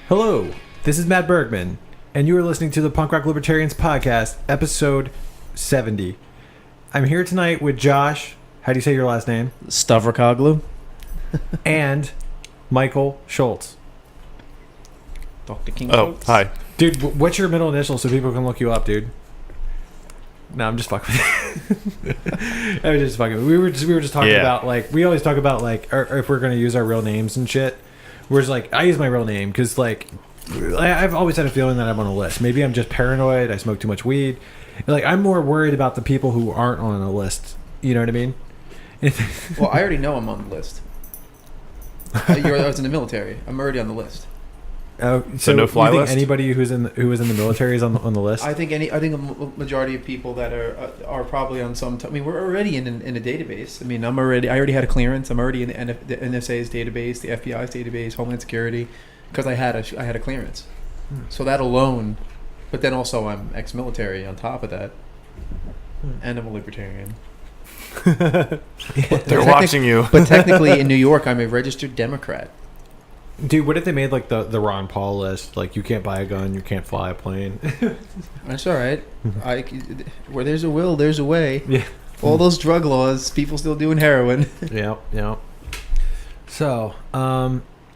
Hello, this is Matt Bergman, and you are listening to the Punk Rock Libertarians Podcast, episode 70. I'm here tonight with Josh. How do you say your last name? Stavrakoglu. And Michael Schultz. Dr. King Oh, Schultz. hi. Dude, what's your middle initial so people can look you up, dude? No, I'm just fucking with you. I was just fucking. We were just talking about, like, we always talk about, like, if we're gonna use our real names and shit. Whereas, like, I use my real name because, like, I've always had a feeling that I'm on a list. Maybe I'm just paranoid. I smoke too much weed. Like, I'm more worried about the people who aren't on a list. You know what I mean? Well, I already know I'm on the list. I was in the military. I'm already on the list. So no fly you think list? Anybody who was in the military is on the list? I think a majority of people that are probably on some. I mean, we're already in a database. I mean, I already had a clearance. I'm already in the NSA's database, the FBI's database, Homeland Security, because I had a clearance. So that alone, but then also I'm ex-military on top of that, and I'm a libertarian. They're watching you. But technically, in New York, I'm a registered Democrat. Dude, what if they made, like, the Ron Paul list? Like, you can't buy a gun, you can't fly a plane. That's all right. Where there's a will, there's a way. Yeah. All those drug laws, people still doing heroin. Yeah. So,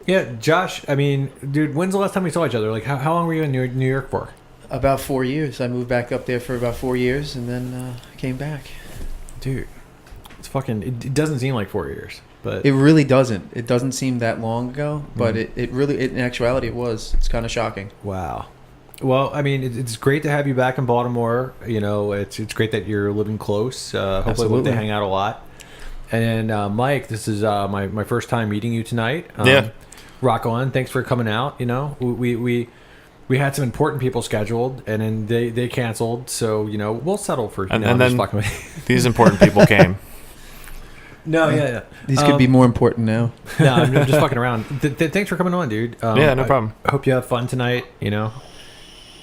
yeah, Josh, I mean, dude, when's the last time we saw each other? Like, how long were you in New York for? About 4 years. I moved back up there for about 4 years, and then I came back. Dude, it's fucking, it doesn't seem like 4 years. But It really doesn't. It doesn't seem that long ago, but it really, in actuality, it was. It's kind of shocking. Wow. Well, I mean, it's great to have you back in Baltimore. You know, it's great that you're living close. Hopefully we'll get to hang out a lot. And Mike, this is my first time meeting you tonight. Yeah. Rock on. Thanks for coming out. You know, we had some important people scheduled, and then they canceled. So, you know, we'll settle for. And I'm then just fucking with you. These important people came. No, yeah. These could be more important now. No, I'm just fucking around. Thanks for coming on, dude. Yeah, no problem. I hope you have fun tonight, you know.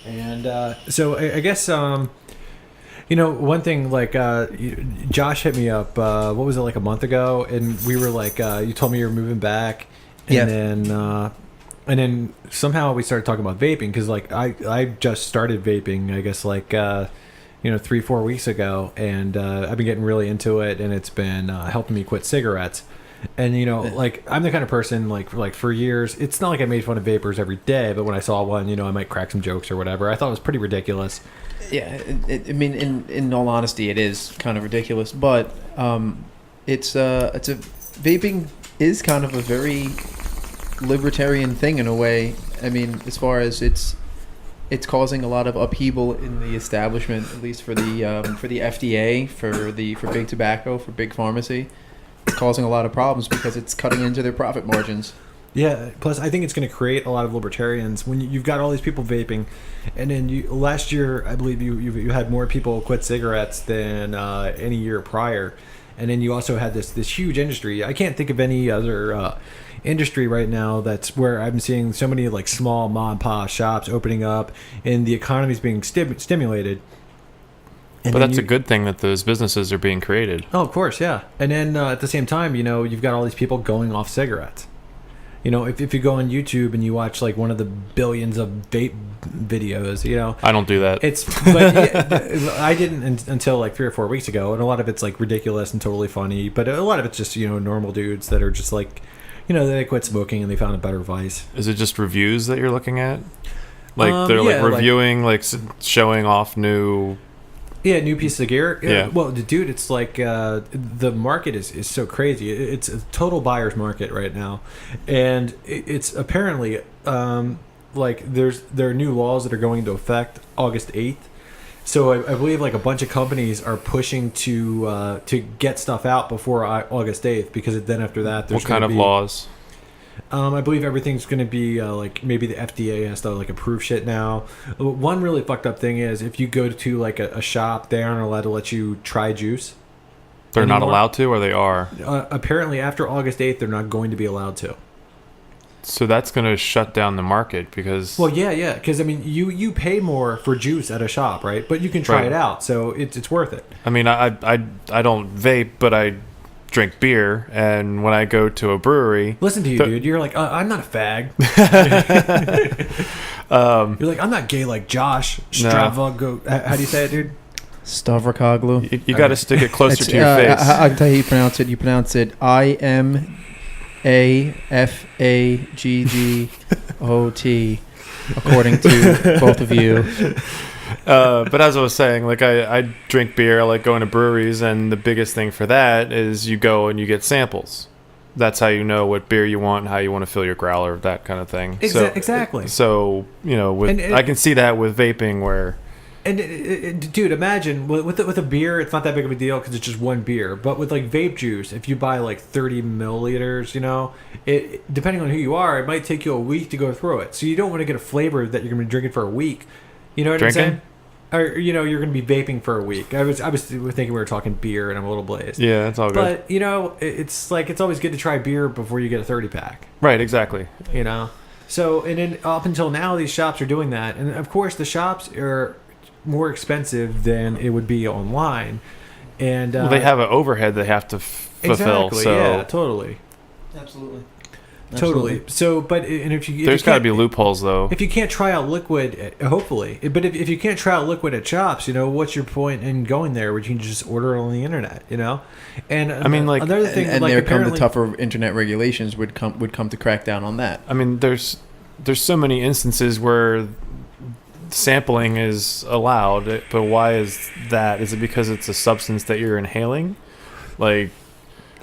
And so I guess, you know, one thing, like, Josh hit me up, what was it, like a month ago? And we were like, you told me you were moving back. And then somehow we started talking about vaping because, like, I just started vaping, I guess, like, 3-4 weeks ago, and I've been getting really into it, and it's been helping me quit cigarettes. And, you know, like, I'm the kind of person, like for years, it's not like I made fun of vapors every day, but when I saw one, you know, I might crack some jokes or whatever. I thought it was pretty ridiculous. Yeah, I mean, in all honesty, it is kind of ridiculous, but vaping is kind of a very libertarian thing in a way. I mean, as far as it's causing a lot of upheaval in the establishment, at least for the FDA, for big tobacco, for big pharmacy. It's causing a lot of problems because it's cutting into their profit margins. Yeah. Plus, I think it's going to create a lot of libertarians when you've got all these people vaping, and then last year, I believe you had more people quit cigarettes than any year prior, and then you also had this huge industry. I can't think of any other industry right now that's where I'm seeing so many, like, small mom and pop shops opening up and the economy's being stimulated. And but that's a good thing that those businesses are being created. Oh, of course, yeah. And then at the same time, you know, you've got all these people going off cigarettes. You know, if you go on YouTube and you watch, like, one of the billions of vape videos, you know, I don't do that. I didn't until like 3 or 4 weeks ago, and a lot of it's, like, ridiculous and totally funny, but a lot of it's just, you know, normal dudes that are just, like, you know, they quit smoking and they found a better vice. Is it just reviews that you're looking at? Like, they're, yeah, like, reviewing, like showing off new... Yeah, new pieces of gear. Yeah. Well, dude, it's like the market is so crazy. It's a total buyer's market right now, and it's apparently like there are new laws that are going into effect August 8th. So I believe, like, a bunch of companies are pushing to get stuff out before August 8th, because then after that there's what kind of laws? I believe everything's going to be like, maybe the FDA has to, like, approve shit now. One really fucked up thing is if you go to, like, a shop, they aren't allowed to let you try juice. They're anymore. not allowed to, or they are? Apparently after August 8th, they're not going to be allowed to. So that's going to shut down the market because... Well, yeah. Because, I mean, you pay more for juice at a shop, right? But you can try it out, so it's worth it. I mean, I don't vape, but I drink beer, and when I go to a brewery, Listen to you, dude. You're like, I'm not a fag. You're like, I'm not gay like Josh. Stravago. How do you say it, dude? Stavrakoglu. you got to stick it closer to your face. I can tell you how you pronounce it. You pronounce it IMAFAGGOT, according to both of you. But as I was saying, like I drink beer, I like going to breweries, and the biggest thing for that is you go and you get samples. That's how you know what beer you want and how you want to fill your growler, that kind of thing. Exactly. So, I can see that with vaping where... And dude, imagine with a beer, it's not that big of a deal because it's just one beer. But with like vape juice, if you buy like 30 milliliters, it depending on who you are, it might take you a week to go through it. So you don't want to get a flavor that you're going to be drinking for a week. You know what I'm saying? Or you're going to be vaping for a week. I was thinking we were talking beer, and I'm a little blazed. Yeah, that's all good. But it's like it's always good to try beer before you get a 30-pack. Right, exactly. So and then up until now, these shops are doing that, and of course the shops are more expensive than it would be online, and they have an overhead they have to fulfill. Exactly. So yeah, totally. Absolutely. Totally. So, but and if there's got to be loopholes though. If you can't try out liquid, hopefully, but if you can't try out liquid at shops, what's your point in going there? Where you can just order it on the internet, And I mean, like another thing, and like there come the tougher internet regulations would come to crack down on that. I mean, there's so many instances where sampling is allowed, but why is that? Is it because it's a substance that you're inhaling? Like,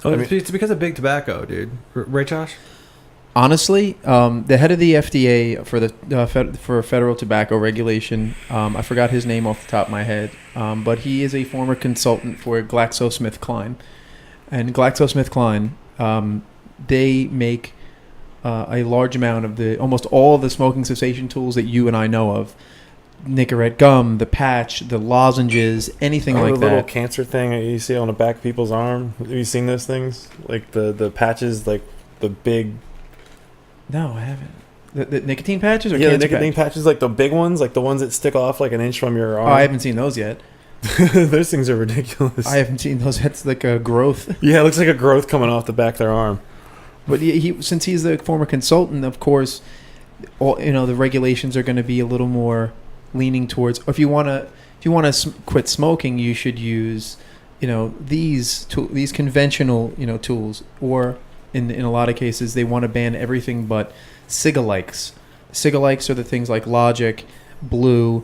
it's because of big tobacco, dude. Right, Josh? Honestly, the head of the FDA for federal tobacco regulation, I forgot his name off the top of my head, but he is a former consultant for GlaxoSmithKline. And GlaxoSmithKline, they make a large amount of almost all the smoking cessation tools that you and I know of. Nicorette gum, the patch, the lozenges, anything like that. The little cancer thing that you see on the back of people's arm. Have you seen those things? Like the patches, like the big... No, I haven't. The nicotine patches? The nicotine patches, like the big ones, like the ones that stick off like an inch from your arm. Oh, I haven't seen those yet. Those things are ridiculous. I haven't seen those. It's like a growth. Yeah, it looks like a growth coming off the back of their arm. But since he's the former consultant, of course, the regulations are going to be a little more leaning towards. If you want to quit smoking, you should use, these conventional, tools, or in a lot of cases they want to ban everything but cigalikes. Cigalikes are the things like Logic, Blue,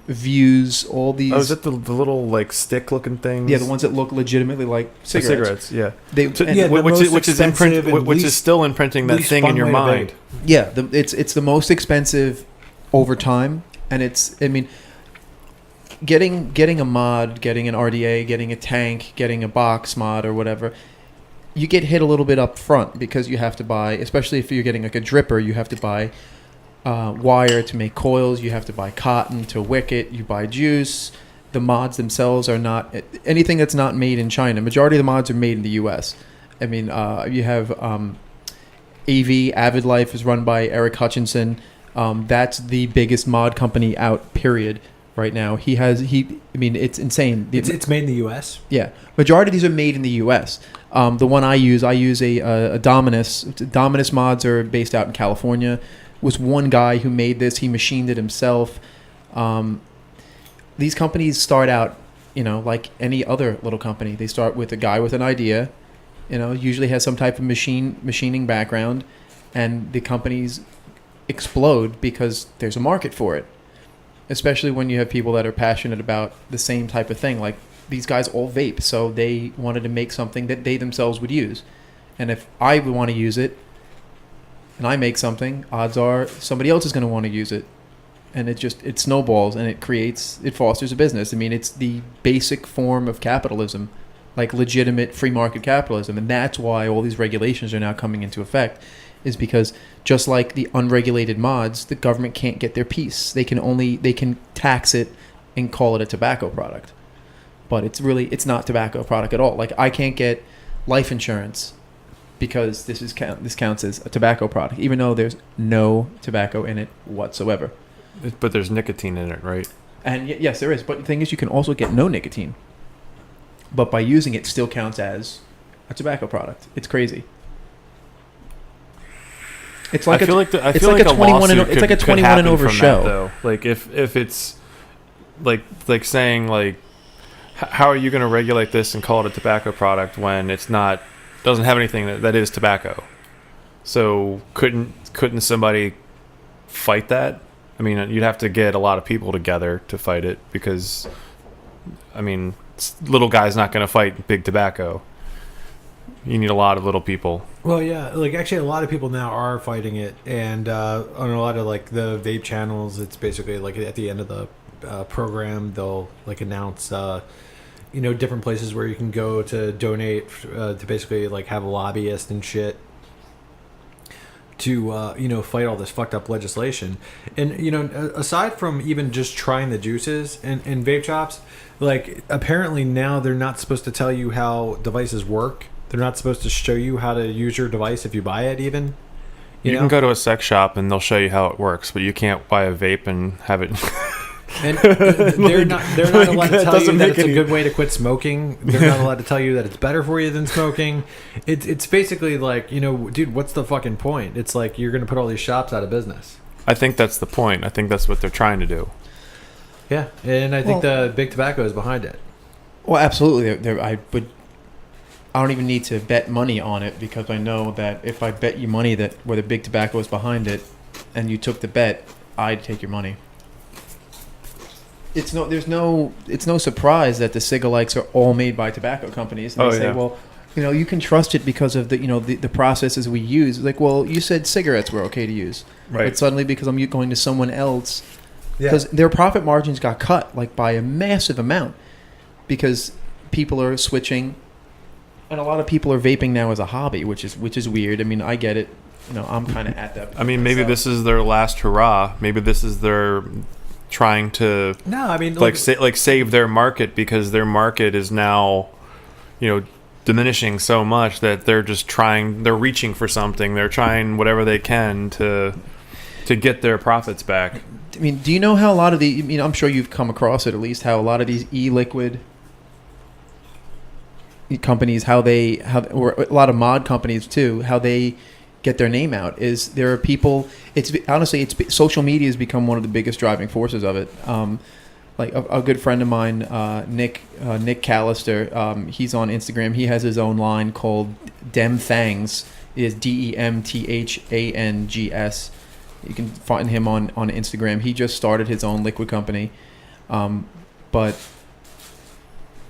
Views, all these. Oh, is that the little like stick looking things? Yeah, the ones that look legitimately like cigarettes. Yeah. Which is still imprinting that thing in your mind. Yeah, it's the most expensive over time, and getting a mod, getting an RDA, getting a tank, getting a box mod or whatever, you get hit a little bit up front because you have to buy, especially if you're getting like a dripper, you have to buy wire to make coils, you have to buy cotton to wick it, you buy juice. The mods themselves are not anything that's not made in China. Majority of the mods are made in the U.S. I mean, you have Avid Life is run by Eric Hutchinson. That's the biggest mod company out, period, right now. It's insane. It's made in the U.S.? Yeah. Majority of these are made in the U.S. The one I use a Dominus. Dominus mods are based out in California. Was one guy who made this. He machined it himself. These companies start out, like any other little company. They start with a guy with an idea, usually has some type of machining background, and the companies explode because there's a market for it. Especially when you have people that are passionate about the same type of thing. Like these guys all vape, so they wanted to make something that they themselves would use. And if I would want to use it, and I make something, odds are somebody else is going to want to use it. And it snowballs, and it fosters a business. I mean, it's the basic form of capitalism, like legitimate free market capitalism. And that's why all these regulations are now coming into effect, is because just like the unregulated mods, the government can't get their piece. They can tax it and call it a tobacco product. But it's not tobacco product at all. Like I can't get life insurance because this counts as a tobacco product, even though there's no tobacco in it whatsoever. But there's nicotine in it, right? And yes, there is. But the thing is, you can also get no nicotine. But by using it, still counts as a tobacco product. It's crazy. It's like I feel like it's like a 21 and it's like a 21 and over show. Though. Like if it's like saying like how are you going to regulate this and call it a tobacco product when it's not doesn't have anything that is tobacco? So couldn't somebody fight that? I mean, you'd have to get a lot of people together to fight it because I mean, little guy's not going to fight big tobacco. You need a lot of little people. Well, yeah, like actually a lot of people now are fighting it, and on a lot of like the vape channels, it's basically like at the end of the program, they'll like announce, different places where you can go to donate to basically like have a lobbyist and shit to fight all this fucked up legislation. And aside from even just trying the juices in vape shops, like apparently now they're not supposed to tell you how devices work. They're not supposed to show you how to use your device if you buy it even. You can go to a sex shop and they'll show you how it works, but you can't buy a vape and have it. And they're not allowed to tell you that it's a good way to quit smoking. They're not allowed to tell you that it's better for you than smoking. It's basically like, dude, what's the fucking point? It's like you're going to put all these shops out of business. I think that's the point. I think that's what they're trying to do. Yeah, and I think the big tobacco is behind it. Well, absolutely. I don't even need to bet money on it because I know that if I bet you money that where the big tobacco is behind it, and you took the bet, I'd take your money. It's no surprise that the cigalikes are all made by tobacco companies. And they say, well, you can trust it because of the processes we use. Like, well, you said cigarettes were okay to use, right? But suddenly because I'm going to someone else, because their profit margins got cut like by a massive amount because people are switching. And a lot of people are vaping now as a hobby, which is weird. I mean, I get it. I'm kind of at that. I mean, maybe this is their last hurrah. Maybe this is their trying to save their market because their market is now, diminishing so much that they're just they're reaching for something. They're trying whatever they can to get their profits back. I mean, do you know how a lot of I'm sure you've come across it at least, how a lot of these e-liquid companies, or a lot of mod companies too, how they get their name out is there are people. It's social media has become one of the biggest driving forces of it. Like a good friend of mine, Nick Callister, he's on Instagram. He has his own line called Demthangs. Is DEMTHANGS. You can find him on Instagram. He just started his own liquid company, but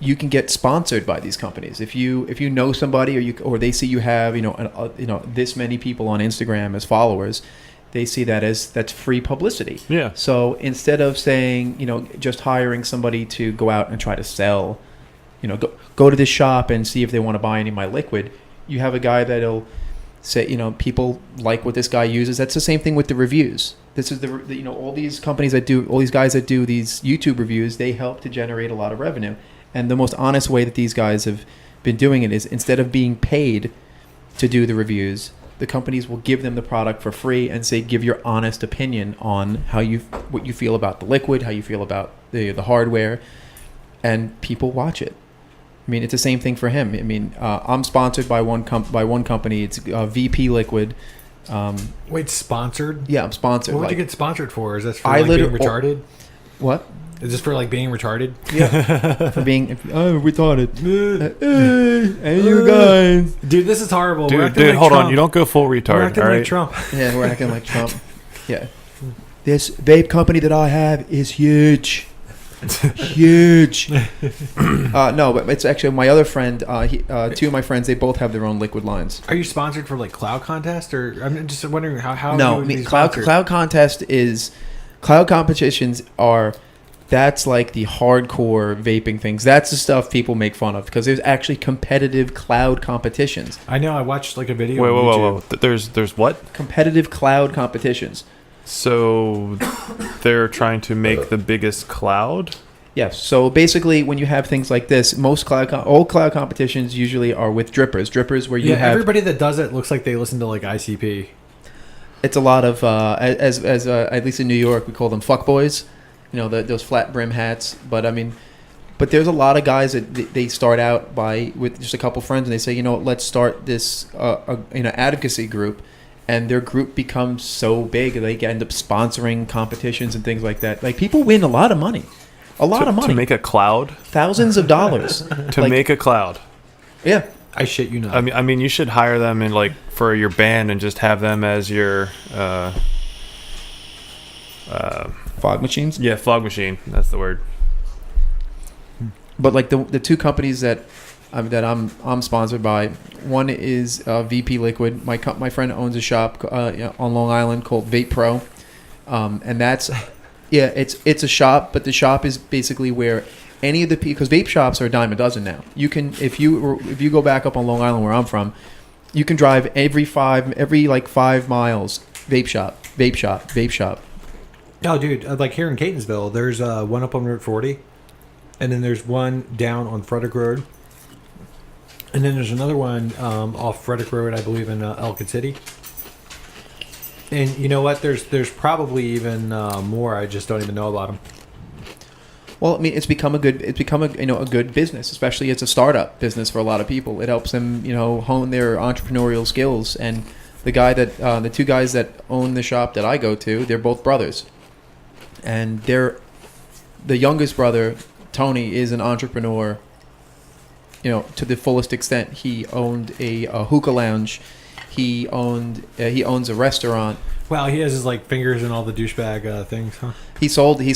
you can get sponsored by these companies if you know somebody or they see you have this many people on Instagram as followers. They see that's free publicity. Yeah. So instead of saying just hiring somebody to go out and try to sell, go to this shop and see if they want to buy any of my liquid, you have a guy that'll say people like what this guy uses. That's the same thing with the reviews. This is all these companies all these guys that do these YouTube reviews, they help to generate a lot of revenue. And the most honest way that these guys have been doing it is instead of being paid to do the reviews, the companies will give them the product for free and say, give your honest opinion on what you feel about the liquid, how you feel about the hardware, and people watch it. I mean, it's the same thing for him. I mean, I'm sponsored by one company. It's VP Liquid. Wait, sponsored? Yeah, I'm sponsored. What would you get sponsored for? Is this for being retarded? What? Is this for being retarded? Yeah, for being retarded. Hey, you guys, dude, this is horrible. Dude, hold on, you don't go full retard. We're acting like Trump. Yeah, we're acting like Trump. Yeah, this vape company that I have is huge, huge. No, but it's actually my other friend. Two of my friends, they both have their own liquid lines. Are you sponsored for Cloud Contest, or I'm just wondering how? No, Cloud Contest is cloud competitions are. That's like the hardcore vaping things. That's the stuff people make fun of because there's actually competitive cloud competitions. I know. I watched a video. Wait. There's what? Competitive cloud competitions. So they're trying to make the biggest cloud? Yes. So basically, when you have things like this, all cloud competitions usually are with drippers. Drippers where you have everybody that does it looks like they listen to ICP. It's a lot of as at least in New York we call them fuckboys. Those flat brim hats. But I mean, But there's a lot of guys that they start out with just a couple friends, and they say, let's start this advocacy group, and their group becomes so big they end up sponsoring competitions and things like that. Like, people win a lot of money, to make a cloud, thousands of dollars to make a cloud. Yeah, I shit you not. I mean, you should hire them in like for your band and just have them as your fog machines. Yeah, fog machine. That's the word. But like the two companies that I'm sponsored by, one is VP Liquid. My friend owns a shop on Long Island called Vape Pro, and that's it's a shop, but the shop is basically where any of the because vape shops are a dime a dozen now. You can if you go back up on Long Island where I'm from, you can drive every 5 miles vape shop. Oh, dude, like here in Catonsville, there's one up on Route 40, and then there's one down on Frederick Road, and then there's another one off Frederick Road, I believe, in Ellicott City. And you know what? There's probably even more. I just don't even know about them. Well, I mean, it's become a good business, especially it's a startup business for a lot of people. It helps them, hone their entrepreneurial skills. And the two guys that own the shop that I go to, they're both brothers, and the youngest brother, Tony, is an entrepreneur. To the fullest extent. He owned a hookah lounge. He owns a restaurant. Wow, he has his like fingers in all the douchebag things, huh? He sold the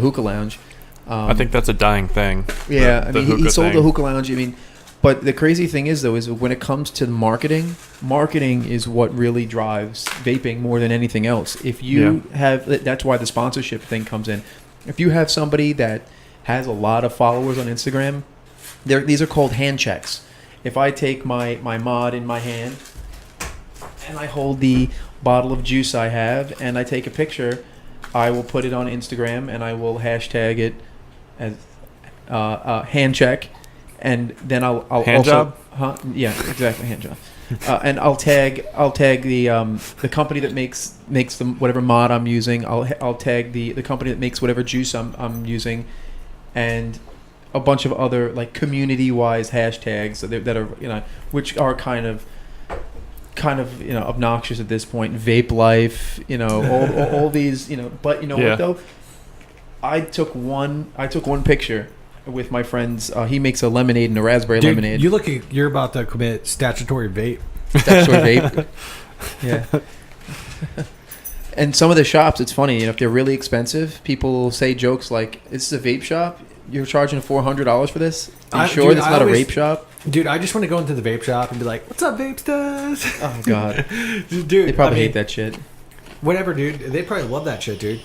hookah lounge. I think that's a dying thing. Yeah, he sold the hookah lounge. But the crazy thing is, though, is when it comes to marketing is what really drives vaping more than anything else. If you that's why the sponsorship thing comes in. If you have somebody that has a lot of followers on Instagram, these are called hand checks. If I take my mod in my hand and I hold the bottle of juice I have and I take a picture, I will put it on Instagram and I will hashtag it as hand check, and then I'll hand also job? Yeah, exactly, hand job. And I'll tag the company that makes them whatever mod I'm using. I'll tag the company that makes whatever juice I'm using, and a bunch of other like community-wise hashtags that are which are kind of obnoxious at this point. Vape life, all these, But what though? I took one picture with my friends. He makes a lemonade and a raspberry lemonade. You're about to commit statutory vape. Statutory vape. Yeah. And some of the shops, it's funny. If they're really expensive, people say jokes like, "This is a vape shop. You're charging $400 for this? Are you sure it's not a vape shop?" Dude, I just want to go into the vape shop and be like, "What's up, Vapesters?" Oh God, dude, they probably hate that shit. Whatever, dude. They probably love that shit, dude.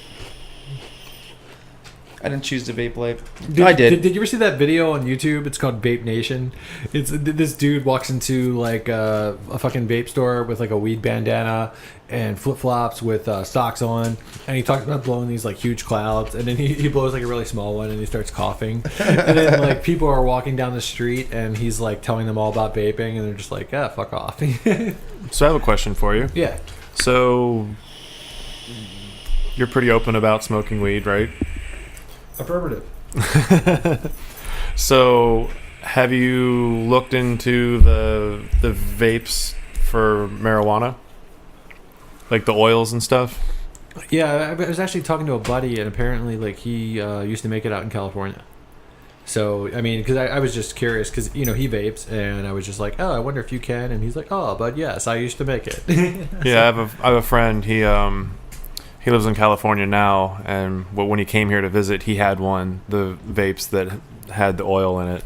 I didn't choose the vape life. Dude, I did. Did you ever see that video on YouTube? It's called Vape Nation. It's this dude walks into like a fucking vape store with like a weed bandana and flip flops with socks on, and he talks about blowing these like huge clouds, and then he blows like a really small one, and he starts coughing, and then like people are walking down the street, and he's like telling them all about vaping, and they're just like, "Yeah, fuck off." So I have a question for you. Yeah. So you're pretty open about smoking weed, right? Affirmative. So have you looked into the vapes for marijuana, like the oils and stuff? Yeah, I was actually talking to a buddy, and apparently like he used to make it out in California. So I mean, because I was just curious, because he vapes, and I was just like, "Oh, I wonder if you can," and he's like, "Oh, but yes, I used to make it." Yeah, I have a friend. He lives in California now, and when he came here to visit, he had the vapes that had the oil in it,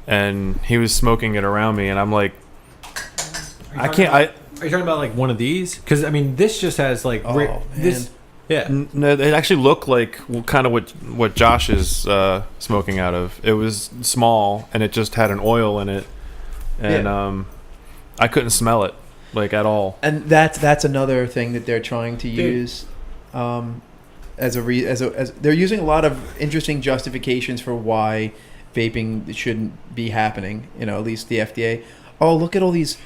and he was smoking it around me, and I'm like, I can't. Are you talking about like one of these? Because I mean, this just has like this. Yeah, no, it actually looked like kind of what Josh is smoking out of. It was small, and it just had an oil in it, and I couldn't smell it like at all. And that's another thing that they're trying to use. As they're using a lot of interesting justifications for why vaping shouldn't be happening. At least the FDA. Oh, look at all these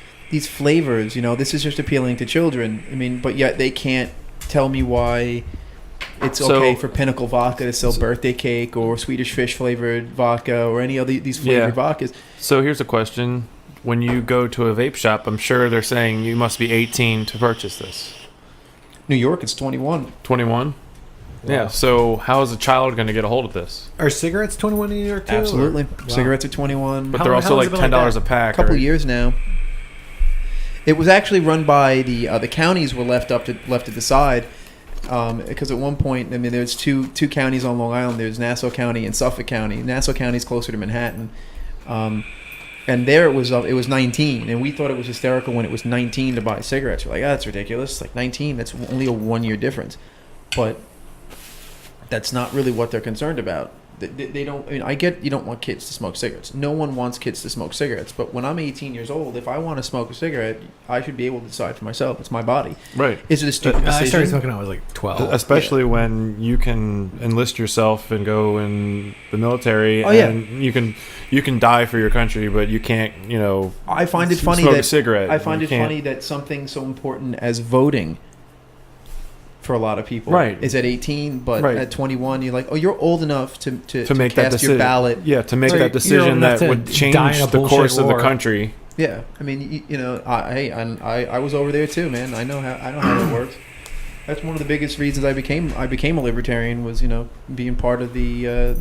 flavors. This is just appealing to children. I mean, but yet they can't tell me why it's So- okay for Pinnacle Vodka to sell birthday cake or Swedish Fish flavored vodka or any of these flavored vodkas. So here's a question. When you go to a vape shop, I'm sure they're saying you must be 18 to purchase this. New York, it's 21. 21? Yeah, Wow. so how is a child going to get a hold of this? Are cigarettes 21 in New York too? Absolutely. Wow. Cigarettes are 21. But How- they're how also long has like it been like $10 that? a pack. A couple or- years now. It was actually run by the counties were left to decide because at one point, I mean, there's two counties on Long Island. There's Nassau County and Suffolk County. Nassau County is closer to Manhattan, and there it was 19, and we thought it was hysterical when it was 19 to buy cigarettes. We're like, that's ridiculous. Like 19, that's only a 1 year difference, but that's not really what they're concerned about. They don't. I mean, I get you don't want kids to smoke cigarettes. No one wants kids to smoke cigarettes. But when I'm 18 years old, if I want to smoke a cigarette, I should be able to decide for myself. It's my body. Right. Is it a stupid I started decision? smoking when I was like 12. Especially when you can enlist yourself and go in the military, Oh, yeah. and you can die for your country, but you can't, I find it funny smoke a that cigarette. I find You it can't- funny that something so important as voting for a lot of people Right. is at 18, but Right. at 21, you're like, oh, you're old enough to make that cast decision. your ballot. Yeah, to make Right. that You're old decision enough that to would change die in a the bullshit course of the war. country. Yeah, I mean, I was over there too, man. I know how it works. That's one of the biggest reasons I became a libertarian was being part of the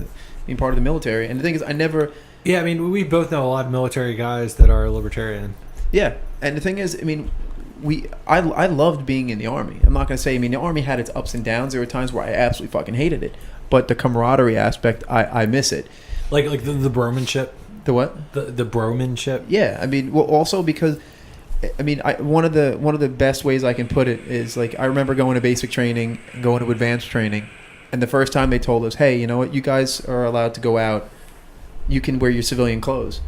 military. And the thing is, I never. Yeah, I mean, we both know a lot of military guys that are libertarian. Yeah, and the thing is, I mean, I loved being in the Army. I'm not gonna say. I mean, the Army had its ups and downs. There were times where I absolutely fucking hated it, but the camaraderie aspect, I miss it. Like the bromanship. The what? The bromanship. Yeah, I mean, well, also because, I mean, one of the best ways I can put it is like I remember going to basic training, going to advanced training, and the first time they told us, hey, you know what, you guys are allowed to go out. You can wear your civilian clothes.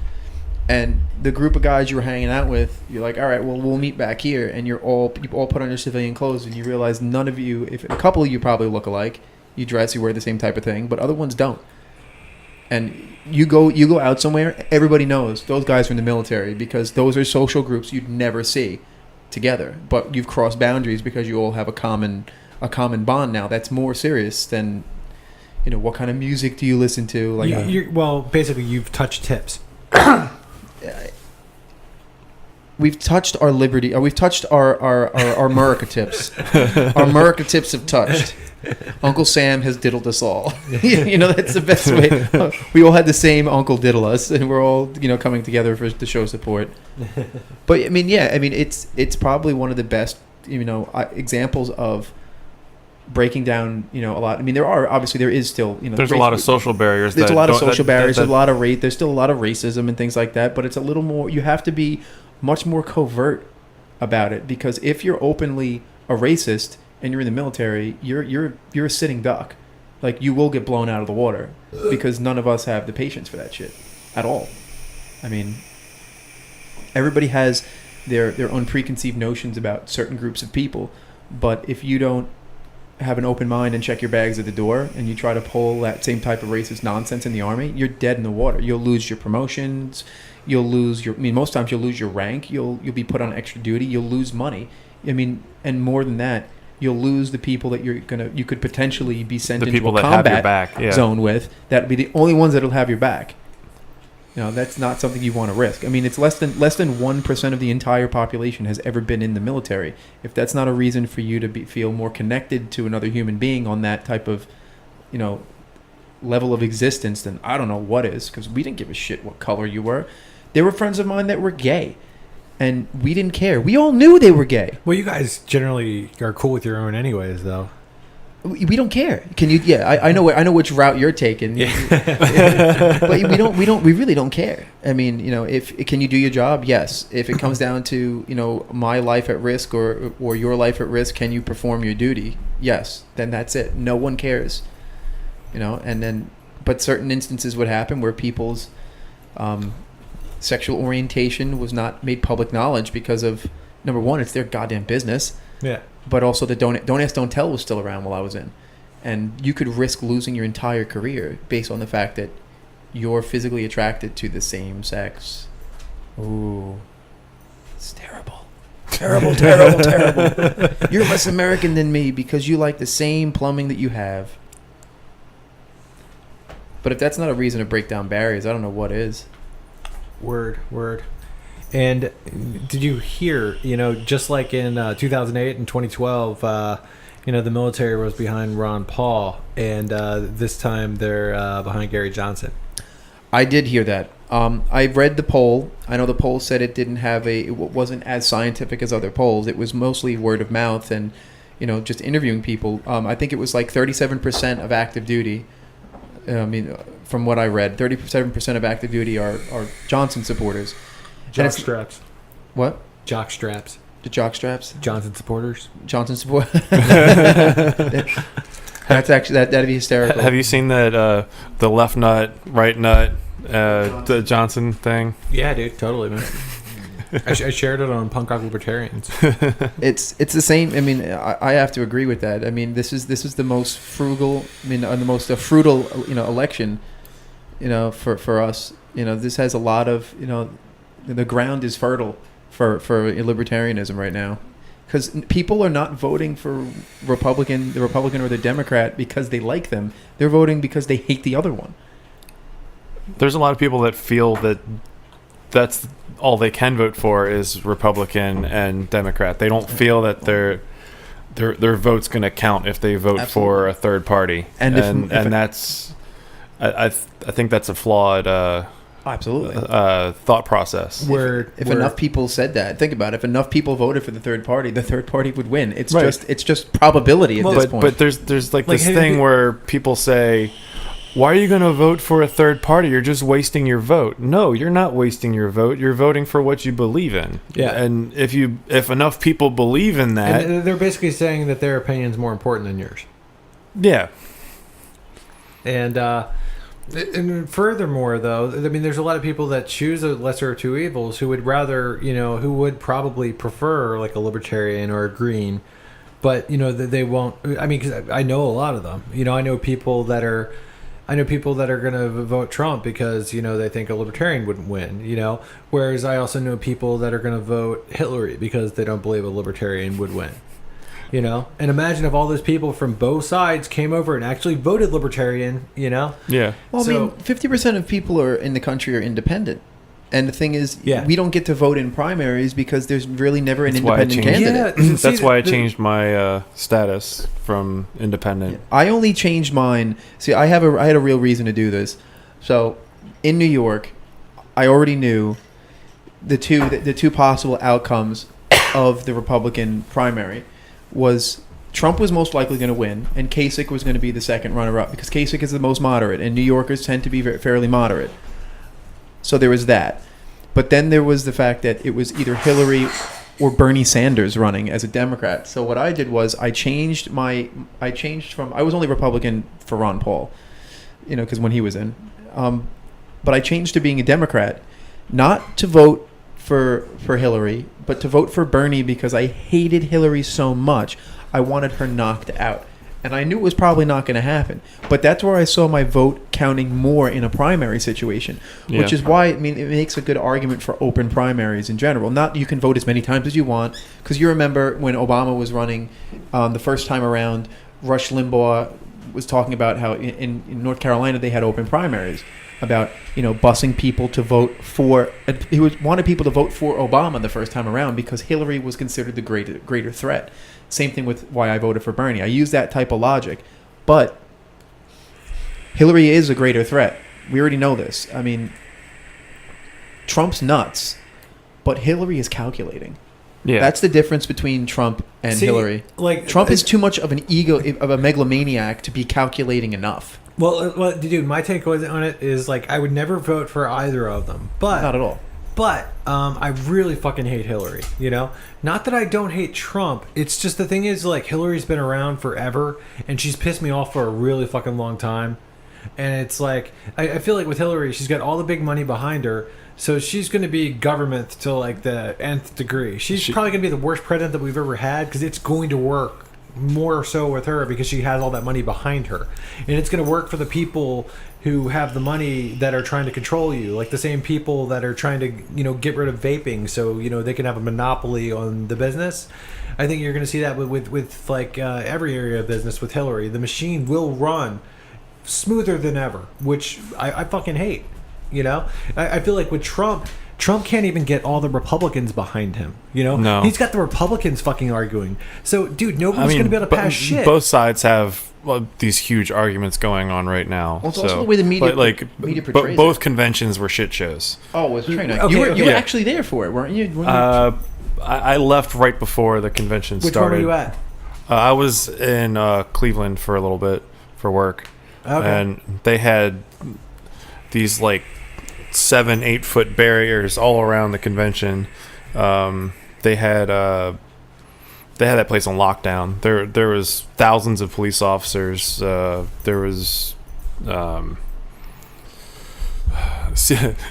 And the group of guys you were hanging out with, you're like, all right, well, we'll meet back here, and you all put on your civilian clothes, and you realize none of you, if a couple of you probably look alike, you dress, you wear the same type of thing, but other ones don't. And you go out somewhere, everybody knows those guys are in the military because those are social groups you'd never see together, but you've crossed boundaries because you all have a common bond now. That's more serious than, what kind of music do you listen to? Like, Well, basically, you've touched tips. we've touched our liberty, or we've touched our America tips. Our America tips have touched. Uncle Sam has diddled us all. That's the best way. We all had the same uncle diddle us, and we're all coming together to show support. But I mean, it's probably one of the best examples of breaking down a lot. I mean, there is still There's a lot of social barriers. There's a lot of social barriers. that- There's a lot of there's still a lot of racism and things like that. But it's a little more. You have to be much more covert about it, because if you're openly a racist and you're in the military, you're a sitting duck. Like, you will get blown out of the water because none of us have the patience for that shit at all. I mean, everybody has their own preconceived notions about certain groups of people, but if you don't have an open mind and check your bags at the door and you try to pull that same type of racist nonsense in the Army, you're dead in the water. You'll lose your promotions. You'll lose most times you'll lose your rank. You'll be put on extra duty. You'll lose money. I mean, and more than that, you'll lose the people that you could potentially be sent The into people a that have your combat back, yeah. zone with. That'd be the only ones that'll have your back. That's not something you want to risk. I mean, it's less than 1% of the entire population has ever been in the military. If that's not a reason for you to feel more connected to another human being on that type of, level of existence, then I don't know what is, because we didn't give a shit what color you were. There were friends of mine that were gay, and we didn't care. We all knew they were gay. Well, you guys generally are cool with your own anyways, though. We don't care. Can you? Yeah, I know which route you're taking. But we really don't care. I mean, if can you do your job? Yes. If it comes down to my life at risk or your life at risk, can you perform your duty? Yes. Then that's it. No one cares. And then, but certain instances would happen where people's sexual orientation was not made public knowledge because of, number one, it's their goddamn business. Yeah. But also the Don't Ask, Don't Tell was still around while I was in. And you could risk losing your entire career based on the fact that you're physically attracted to the same sex. Ooh. It's terrible. terrible, terrible, terrible. You're less American than me because you like the same plumbing that you have. But if that's not a reason to break down barriers, I don't know what is. Word. And did you hear, just like in 2008 and 2012, the military was behind Ron Paul, and this time they're behind Gary Johnson. I did hear that. I read the poll. I know the poll said it wasn't as scientific as other polls. It was mostly word of mouth and, just interviewing people. I think it was like 37% of active duty. From what I read, 37% of active duty are Johnson supporters. Jock straps. What? Jock straps. The jock straps? Johnson supporters. Johnson support. That's actually that'd be hysterical. Have you seen that the left nut, right nut, the Johnson thing? Yeah, dude, totally, man. I shared it on Punk Rock Libertarians. It's the same. I mean, I have to agree with that. I mean, this is the most frugal. The most fruitful election. For us. This has a lot of. The ground is fertile for libertarianism right now, because people are not voting for the Republican or the Democrat because they like them. They're voting because they hate the other one. There's a lot of people that feel that that's all they can vote for is Republican and Democrat. They don't feel that their vote's going to count if they vote Absolutely. for a third party. And if that's I think that's a flawed absolutely thought process. If enough people said that, think about it. If enough people voted for the third party would win. It's just probability at this point. But there's like this thing where people say, why are you going to vote for a third party? You're just wasting your vote. No, you're not wasting your vote. You're voting for what you believe in. Yeah. And if enough people believe in that, and they're basically saying that their opinion's more important than yours. Yeah. And furthermore, though, I mean, there's a lot of people that choose a lesser of two evils who would rather, who would probably prefer like a libertarian or a green, but they won't. I mean, because I know a lot of them. I know people that are going to vote Trump because they think a libertarian wouldn't win. Whereas I also know people that are going to vote Hillary because they don't believe a libertarian would win. And imagine if all those people from both sides came over and actually voted libertarian, Yeah. Well, 50% of people in the country are independent. And the thing is, we don't get to vote in primaries because there's really never an independent candidate. Yeah, that's why I changed my status from independent. I only changed mine. See, I had a real reason to do this. So, in New York, I already knew the two possible outcomes of the Republican primary was Trump was most likely going to win, and Kasich was going to be the second runner-up because Kasich is the most moderate, and New Yorkers tend to be fairly moderate. So there was that. But then there was the fact that it was either Hillary or Bernie Sanders running as a Democrat. So what I did was I changed from I was only Republican for Ron Paul, because when he was in. But I changed to being a Democrat, not to vote for Hillary, but to vote for Bernie because I hated Hillary so much. I wanted her knocked out. And I knew it was probably not going to happen. But that's where I saw my vote counting more in a primary situation, which is why, it makes a good argument for open primaries in general. Not you can vote as many times as you want, because you remember when Obama was running the first time around, Rush Limbaugh was talking about how in North Carolina they had open primaries about busing people to vote for. He wanted people to vote for Obama the first time around because Hillary was considered the greater threat. Same thing with why I voted for Bernie. I use that type of logic, but Hillary is a greater threat. We already know this. I mean, Trump's nuts, but Hillary is calculating. Yeah, that's the difference between Trump and Hillary. Like Trump is too much of an ego, of a megalomaniac to be calculating enough. Well, dude, my take on it is I would never vote for either of them, but not at all. But I really fucking hate Hillary. Not that I don't hate Trump. It's just the thing is Hillary's been around forever, and she's pissed me off for a really fucking long time. And it's I feel like with Hillary, she's got all the big money behind her. So she's going to be government to the nth degree. She's probably going to be the worst president that we've ever had because it's going to work more so with her because she has all that money behind her, and it's going to work for the people who have the money that are trying to control you, like the same people that are trying to get rid of vaping so they can have a monopoly on the business. I think you're going to see that with like every area of business with Hillary. The machine will run smoother than ever, which I fucking hate. I feel like with Trump can't even get all the Republicans behind him. No. He's got the Republicans fucking arguing. So, dude, nobody's going to be able to pass shit. Both sides have these huge arguments going on right now. Well, it's also the way the media, media portrays both it. Conventions were shit shows. Oh, it was train wreck. Okay, You were actually there for it, weren't you? I left right before the convention started. Which one were you at? I was in Cleveland for a little bit for work. Okay. And they had these like 7-8 foot barriers all around the convention. They had that place on lockdown. There was thousands of police officers. There was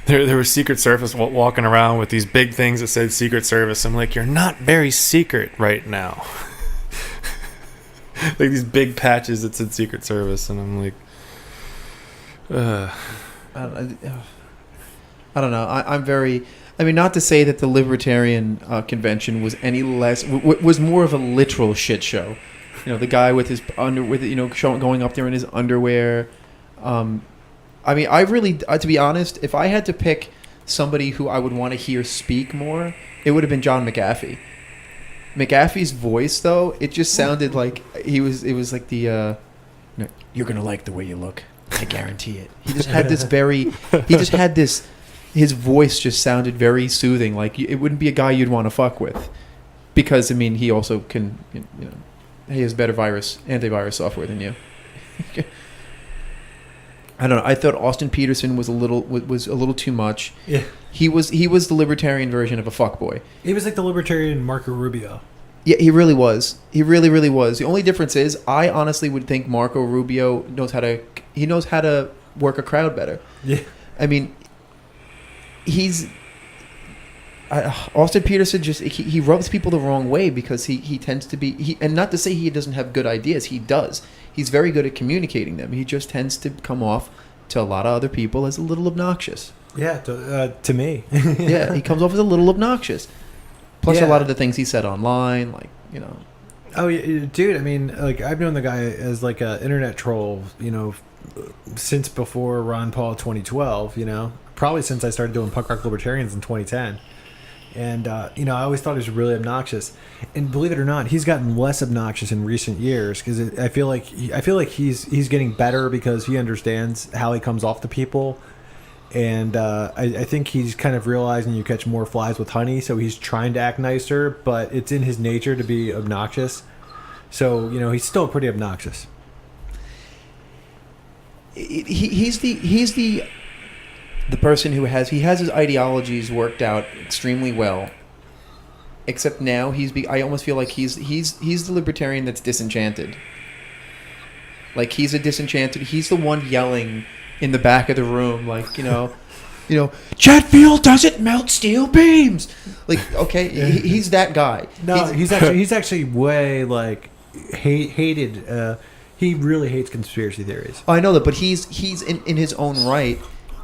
there was Secret Service walking around with these big things that said Secret Service. I'm like, you're not very secret right now. Like these big patches that said Secret Service, and I'm like, I don't know. I'm very. I mean, not to say that the Libertarian convention was any less. Was more of a literal shit show. The guy with his going up there in his underwear. I mean, I really, to be honest, if I had to pick somebody who I would want to hear speak more, it would have been John McAfee. McAfee's voice, though, it just sounded like it was like the you're gonna like the way you look. I guarantee it. He just had this his voice just sounded very soothing. Like it wouldn't be a guy you'd want to fuck with, because I mean he also can he has better antivirus software than you. I don't know. I thought Austin Peterson was a little too much. Yeah. He was the libertarian version of a fuckboy. He was like the libertarian Marco Rubio. Yeah, he really was. He really, really was. The only difference is, I honestly would think Marco Rubio knows how to work a crowd better. Yeah. I mean, Austin Peterson he rubs people the wrong way because he tends to be and not to say he doesn't have good ideas. He does. He's very good at communicating them. He just tends to come off to a lot of other people as a little obnoxious. Yeah, to me. Yeah, he comes off as a little obnoxious. Plus, Yeah. a lot of the things he said online, Oh, yeah, dude. I mean, like I've known the guy as like an internet troll, since before Ron Paul 2012. Probably since I started doing Punk Rock Libertarians in 2010. And I always thought he was really obnoxious. And believe it or not, he's gotten less obnoxious in recent years because I feel like he's getting better because he understands how he comes off to people. And I think he's kind of realizing you catch more flies with honey, so he's trying to act nicer, but it's in his nature to be obnoxious. So he's still pretty obnoxious. He's the person who has his ideologies worked out extremely well. Except now I almost feel like he's the libertarian that's disenchanted. Like he's the one yelling in the back of the room, like, jet fuel doesn't melt steel beams. Like, okay, he's that guy. No, he's actually way like hated. He really hates conspiracy theories. I know that, but he's in his own right.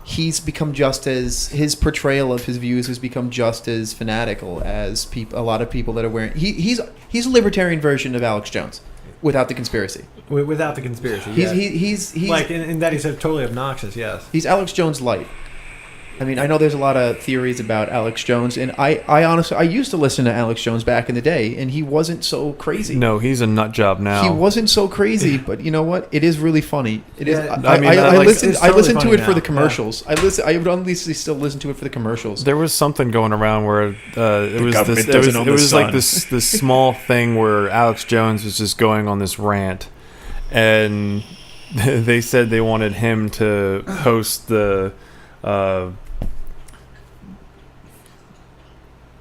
He's become his portrayal of his views has become just as fanatical as a lot of people that are wearing. He's a libertarian version of Alex Jones, without the conspiracy. Without the conspiracy, he's like in that he's totally obnoxious. Yes, he's Alex Jones light. I mean, I know there's a lot of theories about Alex Jones, and I honestly, I used to listen to Alex Jones back in the day, and he wasn't so crazy. No, he's a nut job now. He wasn't so crazy, but you know what? It is really funny. It is. Yeah, I listened to it for now. the commercials. Yeah. I would honestly still listen to it for the commercials. There was something going around where it was like this small thing where Alex Jones was just going on this rant, and they said they wanted him to host the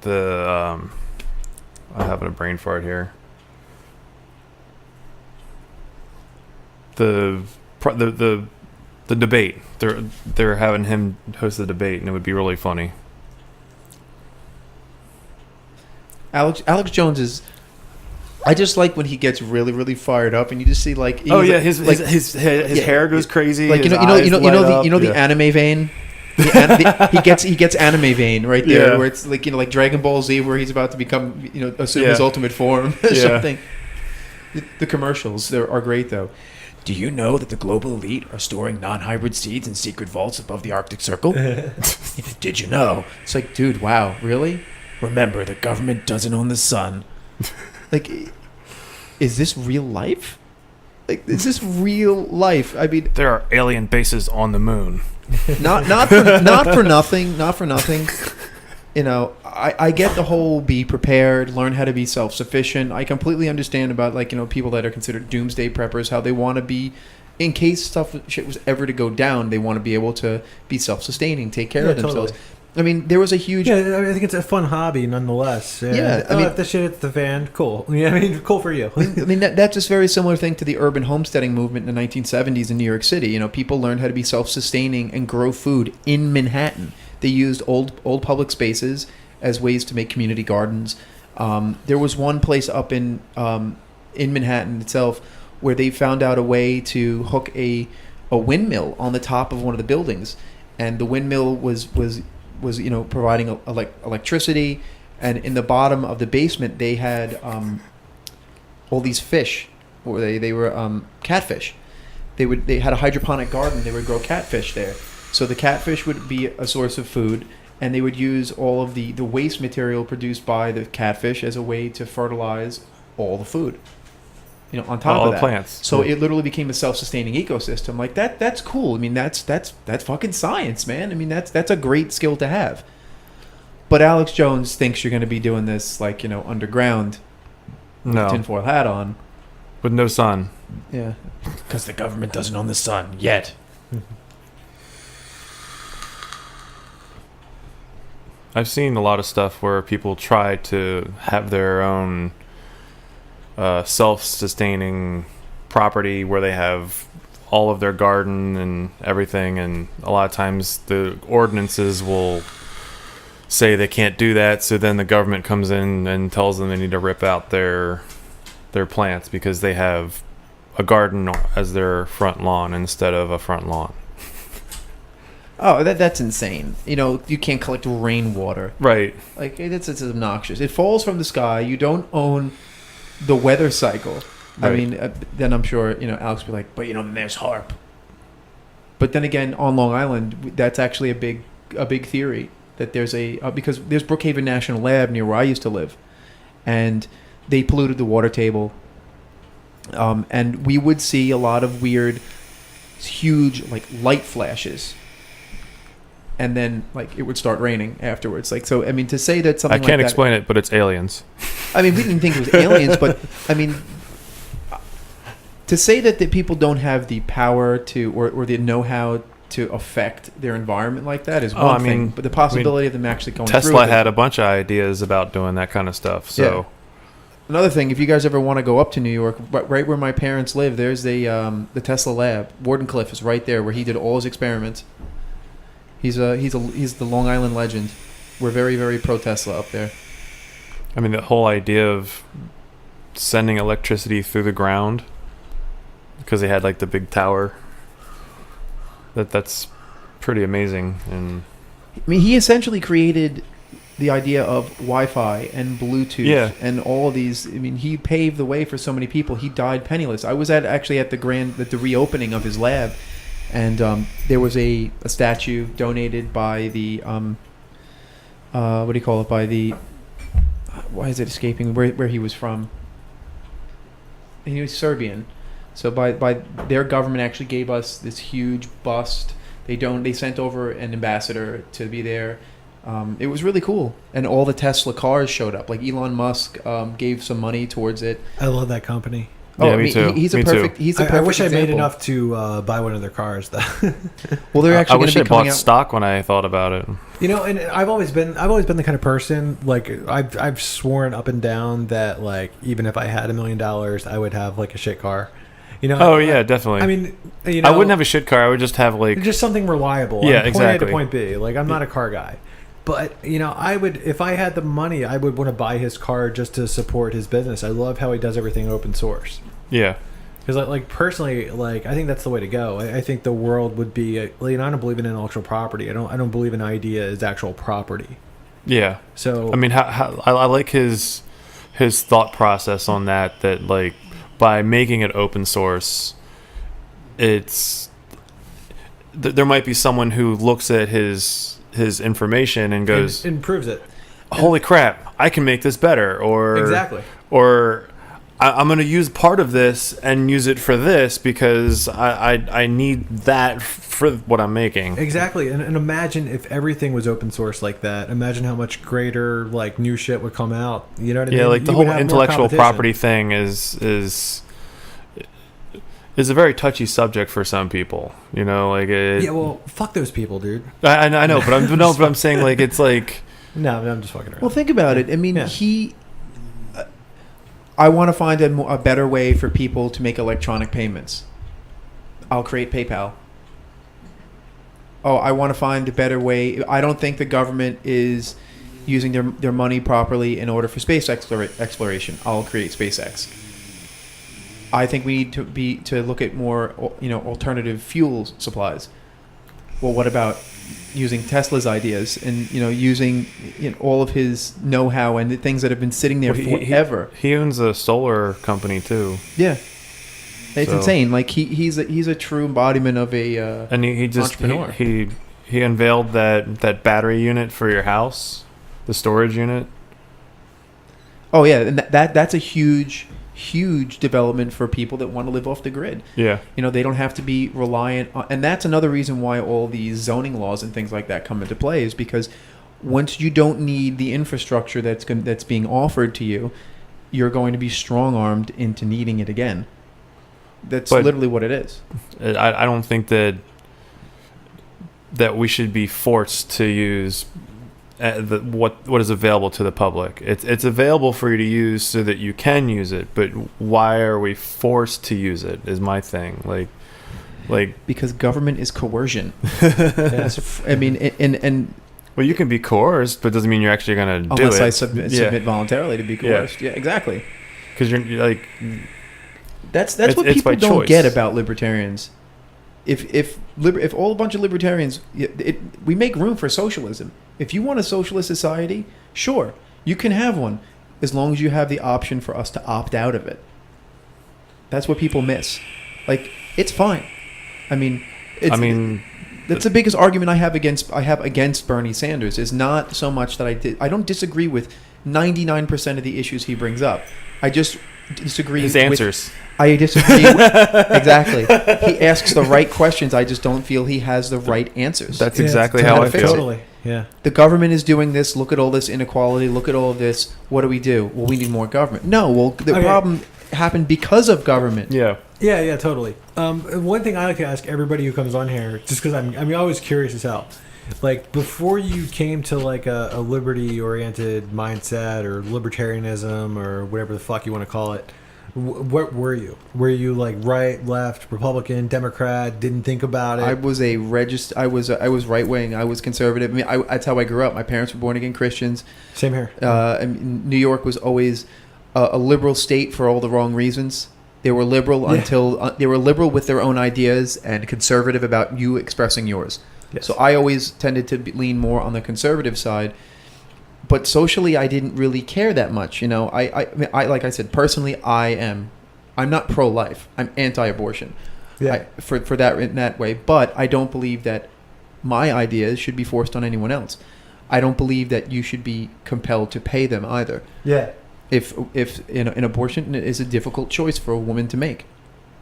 I'm having a brain fart here. The debate. They're having him host the debate, and it would be really funny. Alex Jones is. I just like when he gets really, really fired up, and you just see like his hair goes crazy. Like the anime vein. He gets anime vein right there, where it's like like Dragon Ball Z, where he's about to become assume his ultimate form or something. The commercials are great though. Do you know that the global elite are storing non-hybrid seeds in secret vaults above the Arctic Circle? Did you know? It's like, dude, wow, really? Remember, the government doesn't own the sun. Like, is this real life? Like, is this real life? I mean, there are alien bases on the moon. Not for nothing. I get the whole be prepared, learn how to be self-sufficient. I completely understand about people that are considered doomsday preppers, how they want to be, in case shit was ever to go down, they want to be able to be self-sustaining, take care of themselves. Totally. I mean, there was a huge... Yeah, I think it's a fun hobby nonetheless. Yeah, I mean... if the shit hits the fan, cool. Yeah, I mean, cool for you. I mean that's a very similar thing to the urban homesteading movement in the 1970s in New York City. People learned how to be self-sustaining and grow food in Manhattan. They used old public spaces as ways to make community gardens. There was one place up in Manhattan itself where they found out a way to hook a windmill on the top of one of the buildings, and the windmill was providing electricity, and in the bottom of the basement they had all these fish, or they were catfish. They had a hydroponic garden. They would grow catfish there, so the catfish would be a source of food, and they would use all of the waste material produced by the catfish as a way to fertilize all the food. On top all of the that, plants. So it literally became a self-sustaining ecosystem. Like that. That's cool. I mean, that's fucking science, man. I mean, that's a great skill to have. But Alex Jones thinks you're going to be doing this underground, with a tinfoil hat on, with no sun. Yeah, because the government doesn't own the sun yet. I've seen a lot of stuff where people try to have their own self-sustaining property where they have all of their garden and everything, and a lot of times the ordinances will say they can't do that, so then the government comes in and tells them they need to rip out their plants because they have a garden as their front lawn instead of a front lawn. Oh, that's insane. You can't collect rainwater. Right. Like, it's obnoxious. It falls from the sky. You don't own the weather cycle. Right. I mean, then I'm sure, Alex will be like, but, then there's HARP. But then again, on Long Island, that's actually a big theory that there's because there's Brookhaven National Lab near where I used to live, and they polluted the water table. And we would see a lot of weird, huge, light flashes. And then, it would start raining afterwards. So, I mean, to say that something I can't explain it, but it's aliens. I mean, we didn't think it was aliens, but, I mean, to say that people don't have the power to, or the know-how to affect their environment like that is one thing. But the possibility of them actually going through Tesla had a bunch of ideas about doing that kind of stuff, so... Yeah. Another thing, if you guys ever want to go up to New York, right where my parents live, there's the Tesla lab. Wardenclyffe is right there where he did all his experiments. He's the Long Island legend. We're very, very pro Tesla up there. I mean, the whole idea of sending electricity through the ground because they had the big tower. That's pretty amazing. And I mean, he essentially created the idea of Wi-Fi and Bluetooth and all of these. I mean, he paved the way for so many people. He died penniless. I was at the reopening of his lab. And there was a statue donated by the what do you call it? By the why is it escaping where he was from? He was Serbian, so by their government actually gave us this huge bust. They sent over an ambassador to be there. It was really cool, and all the Tesla cars showed up. Like Elon Musk gave some money towards it. I love that company. Yeah, me too. He's a perfect I wish I made example. enough to buy one of their cars, though. Well, they're actually going to be I coming bought out. stock when I thought about it. And I've always been the kind of person I've sworn up and down that even if I had $1 million, I would have a shit car. Oh yeah, definitely. I mean, I wouldn't have a shit car. I would just have just something reliable. Yeah, point exactly. A to point B. I'm not a car guy. But I would, if I had the money, I would want to buy his car just to support his business. I love how he does everything open source. Yeah. Because like personally, like I think that's the way to go. I think the world would be. I don't believe in intellectual property. I don't believe an idea is actual property. Yeah. So I mean, I like his thought process on that. That like by making it open source, there might be someone who looks at his information and goes, and proves it. Holy crap! I can make this better. Or Exactly. Or I'm going to use part of this and use it for this because I need that for what I'm making. Exactly. And imagine if everything was open source like that. Imagine how much greater like new shit would come out. You know what I mean? Yeah, like the You would whole have more intellectual competition. property thing is a very touchy subject for some people. Like Yeah, well, fuck those people, dude. I know, but I'm saying like it's like No, I'm just fucking around. Well, think about it. I mean, Yeah. I want to find a better way for people to make electronic payments. I'll create PayPal. Oh, I want to find a better way. I don't think the government is using their money properly in order for space exploration. I'll create SpaceX. I think we need to look at more, alternative fuel supplies. Well, what about using Tesla's ideas and using all of his know-how and the things that have been sitting there forever? He owns a solar company too. Yeah, it's So- insane. Like he's a true embodiment of a And he just entrepreneur. he unveiled that battery unit for your house, the storage unit. Oh yeah, and that's a huge development for people that want to live off the grid. Yeah. They don't have to be reliant on, and that's another reason why all these zoning laws and things like that come into play, is because once you don't need the infrastructure that's being offered to you, you're going to be strong-armed into needing it again. That's But- literally what it is. I don't think that we should be forced to use what is available to the public. It's available for you to use so that you can use it, but why are we forced to use it is my thing. Like Because government is coercion. Yeah. I mean, and well, you can be coerced, but it doesn't mean you're actually going to do unless it. I submit voluntarily to be coerced. Yeah, exactly. Because you're like, That's what It's people by don't choice. get about libertarians. If all a bunch of libertarians, we make room for socialism. If you want a socialist society, sure, you can have one, as long as you have the option for us to opt out of it. That's what people miss. Like, it's fine. I mean, that's the biggest argument I have against Bernie Sanders, is not so much that I don't disagree with 99% of the issues he brings up. I just disagree his with answers. I disagree. Exactly. He asks the right questions. I just don't feel he has the right ansers. That's Yeah, exactly it's how I totally- feel. Totally. Yeah. The government is doing this. Look at all this inequality. Look at all of this. What do we do? Well, we need more government. No. Well, the Okay. problem happened because of government. Yeah. Yeah, totally. One thing I like to ask everybody who comes on here, just because I'm always curious as hell. Like, before you came to like a liberty-oriented mindset or libertarianism or whatever the fuck you want to call it, what were you? Were you like right, left, Republican, Democrat? Didn't think about it? I was I was right wing. I was conservative. I mean, that's how I grew up. My parents were born again Christians. Same here. New York was always a liberal state for all the wrong reasons. They were liberal until they were liberal with their own ideas and conservative about you expressing yours. Yes. So I always tended to lean more on the conservative side. But socially, I didn't really care that much. I like I said, personally, I'm not pro-life. I'm anti-abortion. Yeah. For that in that way. But I don't believe that my ideas should be forced on anyone else. I don't believe that you should be compelled to pay them either. Yeah. If an abortion is a difficult choice for a woman to make,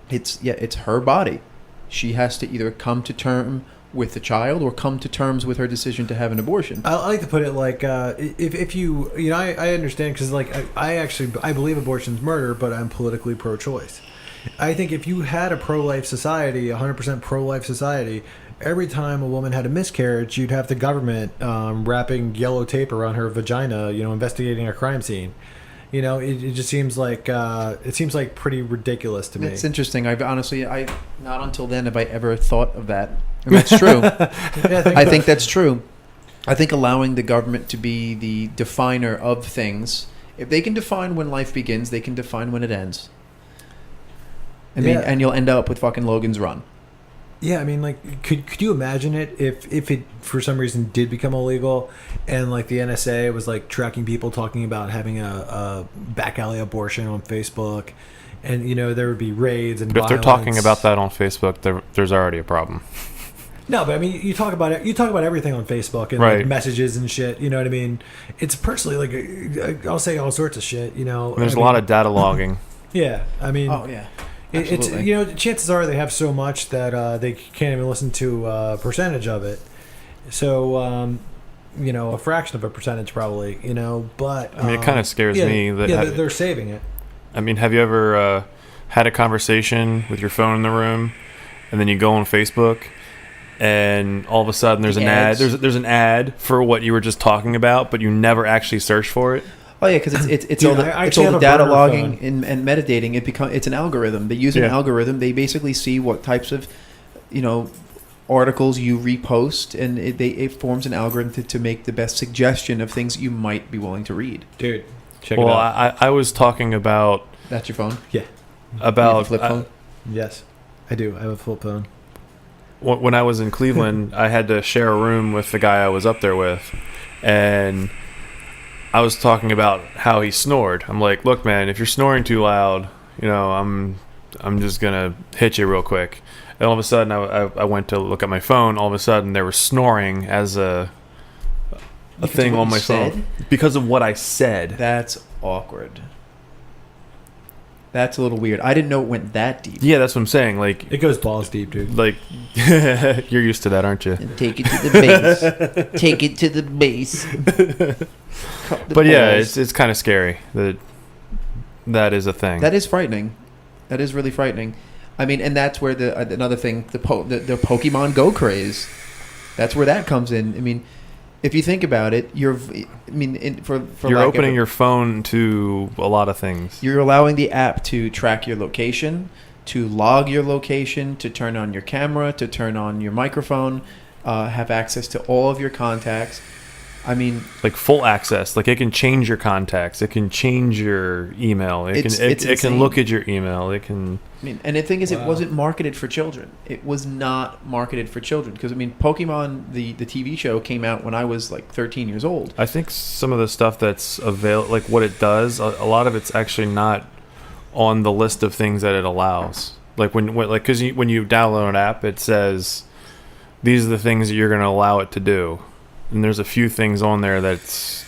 it's her body. She has to either come to term with the child or come to terms with her decision to have an abortion. I like to put it like if you I understand, because like I believe abortion's murder, but I'm politically pro-choice. I think if you had a pro-life society, 100% pro-life society, every time a woman had a miscarriage, you'd have the government wrapping yellow tape around her vagina, investigating a crime scene. It just seems like pretty ridiculous to me. It's interesting. I've honestly, not until then have I ever thought of that. And that's true. Yeah, I think that's true. I think allowing the government to be the definer of things. If they can define when life begins, they can define when it ends. I mean, and you'll end up with fucking Logan's Run. Yeah, I mean, like, could you imagine it if it for some reason did become illegal, and like the NSA was like tracking people talking about having a back alley abortion on Facebook, and you know there would be raids and. But if they're talking about that on Facebook, there's already a problem. No, but I mean, you talk about it. You talk about everything on Facebook and right. like, messages and shit. You know what I mean? It's personally like I'll say all sorts of shit. You know, There's a lot of data logging. Yeah, I mean. Oh yeah. It's you know, chances are they have so much that they can't even listen to a percentage of it. So you know, a fraction of a percentage probably. You know, but I mean, it kind of scares me that they're saving it. I mean, have you ever had a conversation with your phone in the room, and then you go on Facebook, and all of a sudden there's an ad. There's an ad for what you were just talking about, but you never actually search for it. Oh yeah, because it's all the data logging and metadating. It's an algorithm. They use an algorithm. They basically see what types of, you know, articles you repost, and it forms an algorithm to make the best suggestion of things you might be willing to read. Dude, check it out. Well, I was talking about. That's your phone? Yeah. About flip phone? Yes, I do. I have a flip phone. When I was in Cleveland, I had to share a room with the guy I was up there with, and I was talking about how he snored. I'm like, look, man, if you're snoring too loud, you know, I'm just gonna hit you real quick. And all of a sudden, I went to look at my phone. All of a sudden, they were snoring as a thing on my phone because of what I said. That's awkward. That's a little weird. I didn't know it went that deep. Yeah, that's what I'm saying. Like, it goes balls deep, dude. Like, you're used to that, aren't you? Take it to the base. Take it to the base. But yeah, it's kind of scary that is a thing. That is frightening. That is really frightening. I mean, and that's where another thing, the Pokemon Go craze. That's where that comes in. I mean, if you think about it, you're opening your phone to a lot of things. You're allowing the app to track your location, to log your location, to turn on your camera, to turn on your microphone, have access to all of your contacts. I mean, like full access. Like it can change your contacts. It can change your email. It can look at your email. It can. I mean, and the thing is, it wasn't marketed for children. It was not marketed for children because I mean, Pokemon the TV show came out when I was like 13 years old. I think some of the stuff that's like what it does, a lot of it's actually not on the list of things that it allows. Like when you download an app, it says these are the things that you're going to allow it to do. And there's a few things on there that's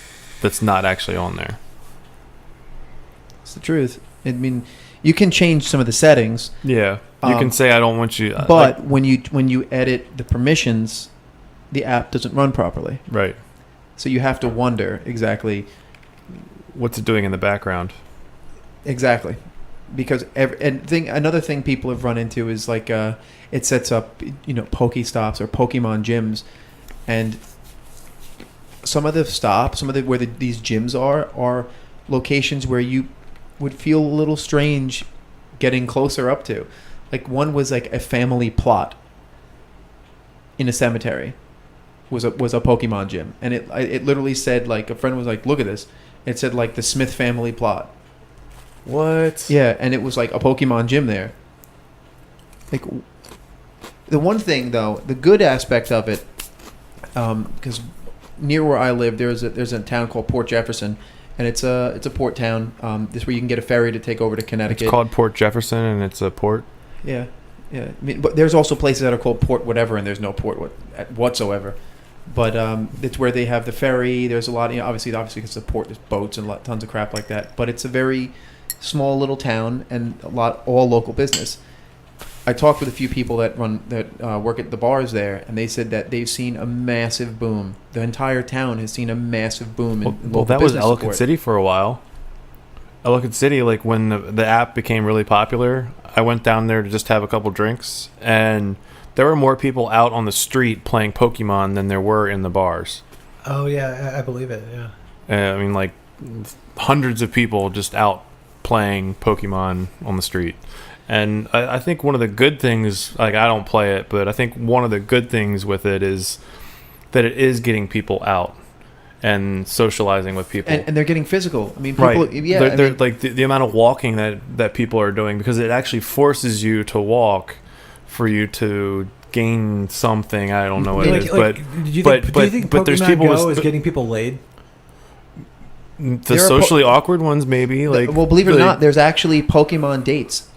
not actually on there. It's the truth. I mean, you can change some of the settings. Yeah, you can say I don't want you. But when you edit the permissions, the app doesn't run properly. Right. So you have to wonder exactly what's it doing in the background. Exactly, because another thing people have run into is like it sets up Pokestops or Pokemon gyms, and some of the stops, where these gyms are locations where you would feel a little strange getting closer up to. Like one was like a family plot in a cemetery. Was a Pokemon gym, and it literally said, like, a friend was like, look at this. It said like the Smith family plot. What? Yeah, and it was like a Pokemon gym there. Like the one thing though, the good aspect of it, because near where I live, there's a town called Port Jefferson, and it's a port town. This is where you can get a ferry to take over to Connecticut. It's called Port Jefferson, and it's a port. Yeah. I mean, but there's also places that are called Port whatever, and there's no port whatsoever. But it's where they have the ferry. There's a lot, obviously because it's a port, there's boats and tons of crap like that. But it's a very small little town and all local business. I talked with a few people that work at the bars there, and they said that they've seen a massive boom. The entire town has seen a massive boom in local business. Well, that was Ellicott City for a while. Ellicott City, like when the app became really popular, I went down there to just have a couple drinks, and there were more people out on the street playing Pokemon than there were in the bars. Oh yeah, I believe it. Yeah. I mean, like hundreds of people just out playing Pokemon on the street. And I think one of the good things, like I don't play it, but I think one of the good things with it is that it is getting people out and socializing with people. And they're getting physical. I mean, people, Right. yeah. They're like the amount of walking that people are doing, because it actually forces you to walk for you to gain something. I don't know what it is, but do you think but there's Pokemon people Go with is getting people laid? the There are socially awkward ones, maybe. Like, well, believe it or like- not, there's actually Pokemon dates.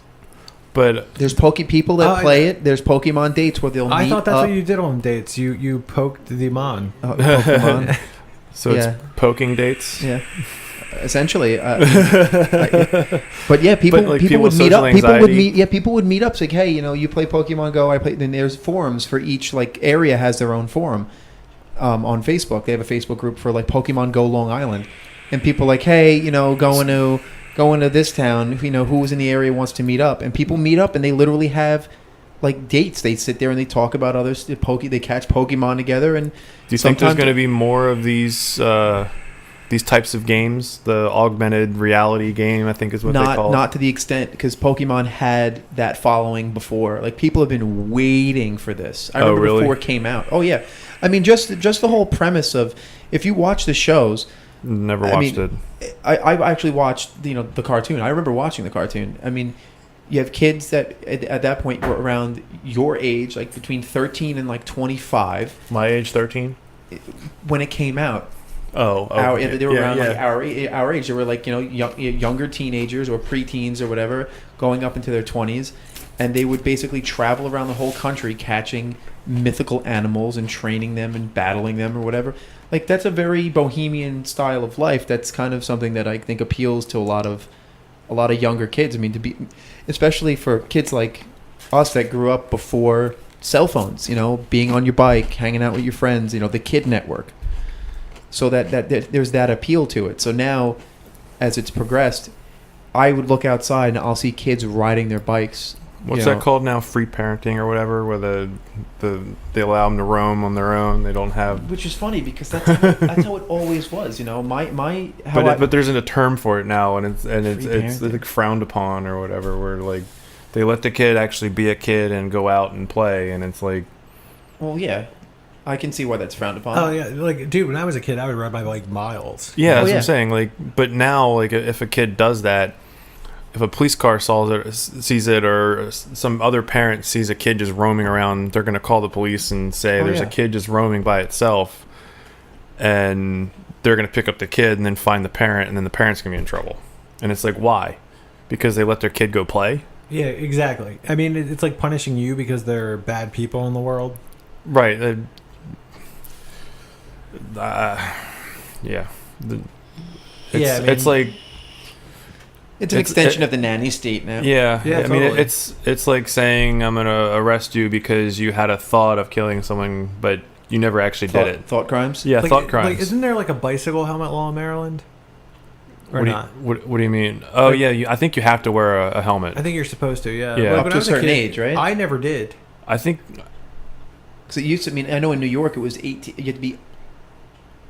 But There's people that play it. There's Pokemon dates where they'll meet I thought that's up. what you did on dates. You poked the mon. Pokemon. so Yeah. it's poking dates. Yeah, essentially. But yeah, people But, like, people people would with meet up. social People would anxiety- meet. Yeah, people would meet up. It's like, hey, you play Pokemon Go. I play. Then there's forums for each like area has their own forum. On Facebook, they have a Facebook group for like Pokemon Go Long Island, and people like, hey, going to this town. Who's in the area wants to meet up, and people meet up, and they literally have like dates. They sit there and they talk about others. They catch Pokemon together, and Do you think there's sometimes- going to be more of these types of games? The augmented reality game, I think, is what they call it. Not to the extent, because Pokemon had that following before. Like, people have been waiting for this. I remember really? before it came out. Oh yeah, I mean, just the whole premise of, if you watch the shows. Never I watched mean, it. I actually watched the cartoon. I remember watching the cartoon. I mean, you have kids that at that point were around your age, like between 13 and like 25, My age, 13. when it came out. Oh, okay. They were Yeah, around yeah. like our age. They were like younger teenagers or preteens or whatever, going up into their 20s, and they would basically travel around the whole country catching mythical animals and training them and battling them or whatever. Like, that's a very bohemian style of life. That's kind of something that I think appeals to a lot of younger kids. I mean, especially for kids like us that grew up before cell phones. Being on your bike, hanging out with your friends. The Kid Network. So that there's that appeal to it. So now, as it's progressed, I would look outside and I'll see kids riding their bikes. What's that called now? Free parenting or whatever, where they allow them to roam on their own. They don't have. Which is funny, because that's how it always was. But there's a term for it now, and it's parenting. like frowned upon or whatever. Where like they let the kid actually be a kid and go out and play, and it's like. Well, yeah, I can see why that's frowned upon. Oh yeah, like dude, when I was a kid, I would ride my bike miles. Yeah, that's what yeah. I'm saying. Like, but now, like, if a kid does that, if a police car sees it, or some other parent sees a kid just roaming around, they're going to call the police and say there's a kid just roaming by itself, and they're going to pick up the kid and then find the parent, and then the parent's going to be in trouble. And it's like, why? Because they let their kid go play? Yeah, exactly. I mean, it's like punishing you because they're bad people in the world. Right. Yeah. It's like. It's an extension of the nanny state now. Yeah, Yeah, I mean, totally. it's like saying I'm gonna arrest you because you had a thought of killing someone, but you never actually did it. Thought crimes? Yeah, Like, thought crimes. Like, isn't there like a bicycle helmet law in Maryland? Or what do you, not? what do you mean? Oh, Like- yeah, I think you have to wear a helmet. I think you're supposed to. Yeah. Yeah. Like, Up when to I a was certain kid, age, right? I never did. I think Because it used to. I mean, I know in New York it was 18. You had to be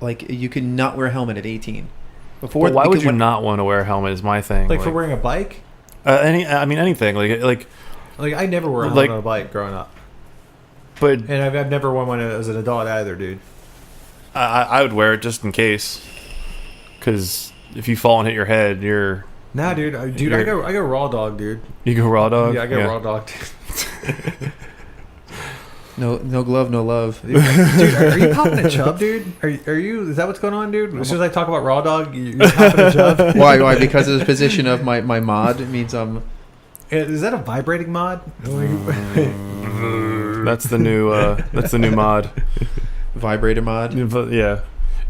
like, you could not wear a helmet at 18. Before, But why would because you when- not want to wear a helmet? Is my thing. Like for wearing a bike. anything like. Like I never wore a Like- helmet on a bike growing up, But and I've never worn one as an adult either, dude. I would wear it just in case, because if you fall and hit your head, Nah, dude, I You're- go raw dog, dude. you go raw dog. Yeah, I go raw dog. Dude. No glove, no love. Dude, are you popping a chub, dude? Are you? Is that what's going on, dude? As soon as I talk about raw dog, you're popping a chub. Why? Because of the position of my mod. It means I'm. Is that a vibrating mod? That's the new mod. Vibrator mod. But yeah,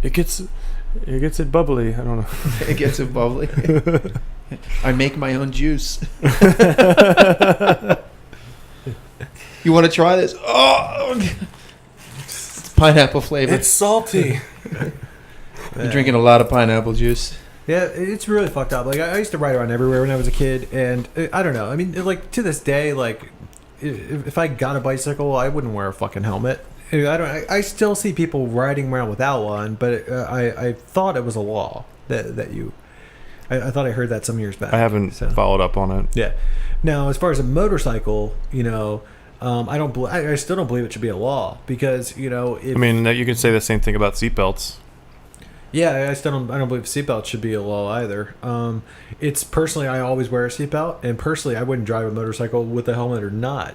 it gets it bubbly. I don't know. It gets it bubbly. I make my own juice. You want to try this? Oh, it's pineapple flavor. salty. You're drinking a lot of pineapple juice. Yeah, it's really fucked up. Like I used to ride around everywhere when I was a kid, and I don't know. I mean, like to this day, like if I got a bicycle, I wouldn't wear a fucking helmet. I still see people riding around without one, but I thought it was a law that you. I thought I heard that some years back. I haven't So. followed up on it. Yeah. Now, as far as a motorcycle, you know, I still don't believe it should be a law because if, I mean, you can say the same thing about seatbelts. yeah, I don't believe seatbelts should be a law either. It's personally, I always wear a seatbelt, and personally, I wouldn't drive a motorcycle with a helmet or not.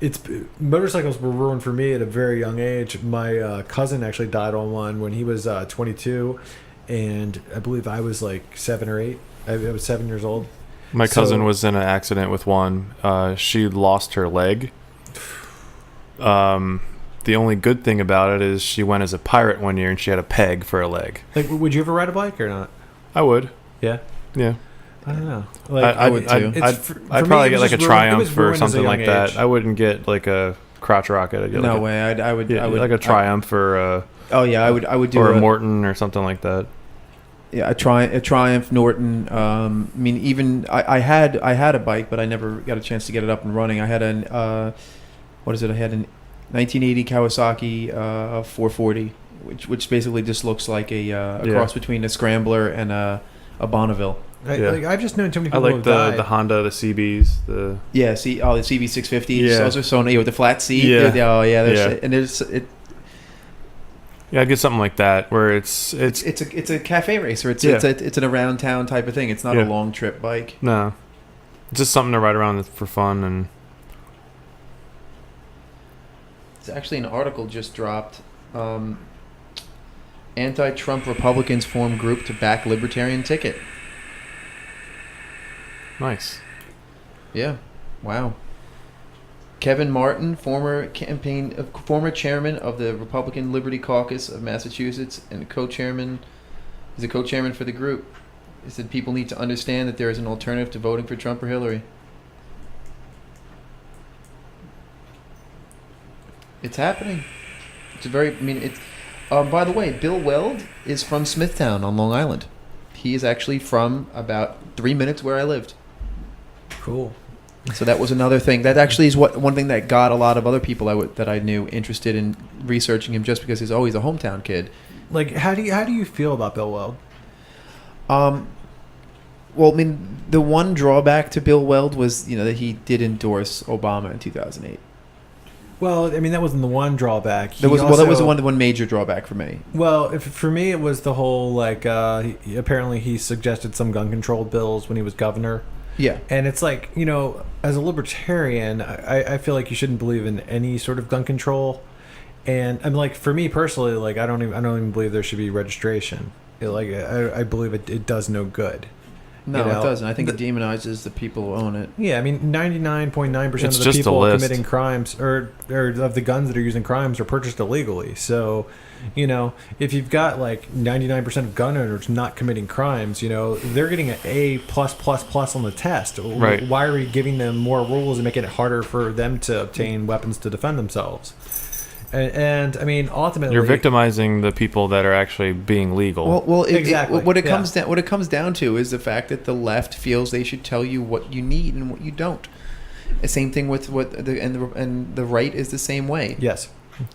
It's motorcycles were ruined for me at a very young age. My cousin actually died on one when he was 22, and I believe I was like 7 or 8. I was 7 years old. My cousin was in an accident with one. She lost her leg. The only good thing about it is she went as a pirate one year and she had a peg for a leg. Like, would you ever ride a bike or not? I would. Yeah. Yeah. I don't know. Like, I would too. I'd probably get like a Triumph or something like that. I wouldn't get like a crotch rocket. I'd get No like way. I would like a Triumph or oh yeah, I would do or a Morton or something like that. Yeah, a Triumph, Norton. I mean, even I had a bike, but I never got a chance to get it up and running. I had what is it? I had an 1980 Kawasaki 440, which basically just looks like a cross between a Scrambler and a Bonneville. I've just known too many I people like the Honda, the CBs, the the CB650s. Yeah. Those are so with the flat seat. Yeah. And there's it. Yeah, I'd get something like that where it's a cafe racer. It's an around town type of thing. It's not a long trip bike. No, it's just something to ride around for fun. And it's actually an article just dropped. Anti-Trump Republicans form group to back Libertarian ticket. Nice. Yeah. Wow. Kevin Martin, former chairman of the Republican Liberty Caucus of Massachusetts and is a co-chairman for the group. He said people need to understand that there is an alternative to voting for Trump or Hillary. It's happening. By the way, Bill Weld is from Smithtown on Long Island. He is actually from about 3 minutes where I lived. Cool. So that was another thing. That actually is one thing that got a lot of other people that I knew interested in researching him, just because he's always a hometown kid. Like, how do you feel about Bill Weld? Well, I mean, the one drawback to Bill Weld was that he did endorse Obama in 2008. Well, I mean, that wasn't the one drawback. That was the one major drawback for me. Well, for me, it was the whole apparently he suggested some gun control bills when he was governor. Yeah. And it's like, as a libertarian, I feel like you shouldn't believe in any sort of gun control. And I'm like, for me personally, like, I don't even believe there should be registration. I believe it does no good. No, it doesn't. I think it demonizes the people who own it. Yeah, I mean, 99.9% of the just people a list. committing crimes or of the guns that are used in crimes are purchased illegally. So, if you've got like 99% of gun owners not committing crimes, they're getting an A++ on the test. Right. Why are we giving them more rules and making it harder for them to obtain weapons to defend themselves? And I mean, ultimately, you're victimizing the people that are actually being legal. Well, exactly. What it comes down to is the fact that the left feels they should tell you what you need and what you don't. The same thing with the right is the same way. Yes.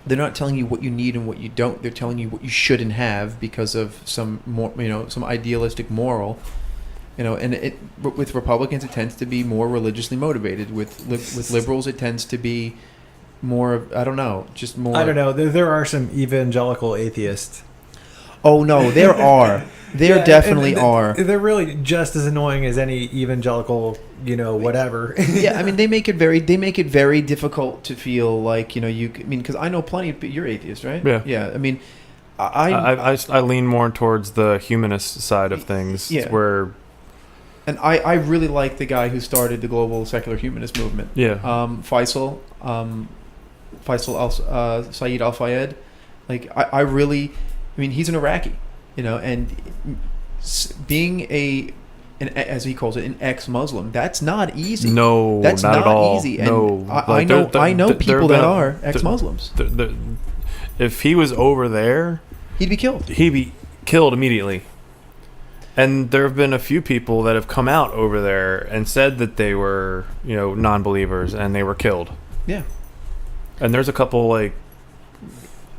They're not telling you what you need and what you don't. They're telling you what you shouldn't have because of some some idealistic moral. And with Republicans it tends to be more religiously motivated. With liberals it tends to be more, I don't know, just more. I don't know. There are some evangelical atheists. Oh no, there are. There definitely are. They're really just as annoying as any evangelical, whatever. Yeah, I mean, they make it very difficult to feel like because I know plenty of you're atheist, right? Yeah. Yeah. I mean, I lean more towards the humanist side of things. Yeah. Where. And I really like the guy who started the global secular humanist movement. Yeah. Faisal Saeed Al-Fayed. Like, I mean, he's an Iraqi, and being as he calls it, an ex-Muslim, that's not easy. No, that's not at all. easy. And no, I know people that are ex-Muslims. If he was over there, he'd be killed. He'd be killed immediately. And there have been a few people that have come out over there and said that they were, non-believers, and they were killed. Yeah. And there's a couple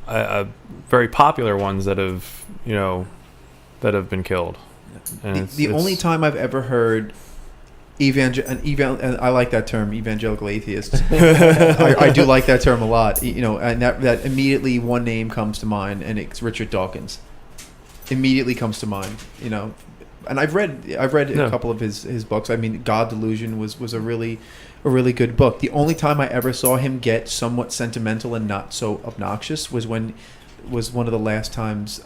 very popular ones that have, been killed. And the only time I've ever heard and I like that term, evangelical atheists. I do like that term a lot. And that immediately one name comes to mind, and it's Richard Dawkins. Immediately comes to mind. And I've read a couple of his books. I mean, God Delusion was a really good book. The only time I ever saw him get somewhat sentimental and not so obnoxious was one of the last times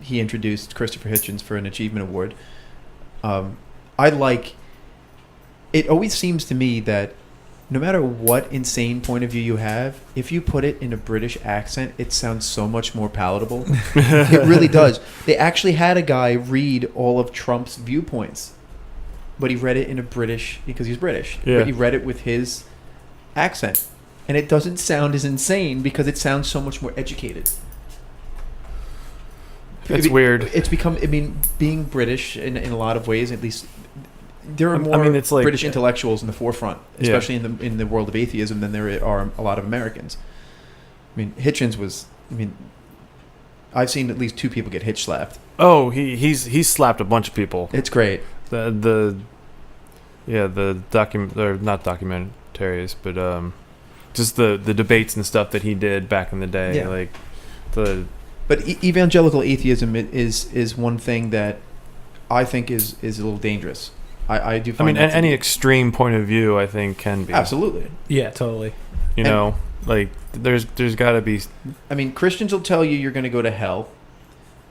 he introduced Christopher Hitchens for an achievement award. It always seems to me that no matter what insane point of view you have, if you put it in a British accent, it sounds so much more palatable. It really does. They actually had a guy read all of Trump's viewpoints, but he read it in a British, because he's British, but he read it with his accent. And it doesn't sound as insane because it sounds so much more educated. It's weird. It's become, being British in a lot of ways, at least, there are more it's like, British intellectuals in the forefront, especially in the world of atheism, than there are a lot of Americans. Hitchens was. I've seen at least 2 people get hitch slapped. Oh, he's slapped a bunch of people. It's great. The not documentaries, but just the debates and stuff that he did back in the day, But evangelical atheism is one thing that I think is a little dangerous. I do find any extreme point of view, I think, can be. Absolutely. Yeah, totally. There's got to be... Christians will tell you you're going to go to hell.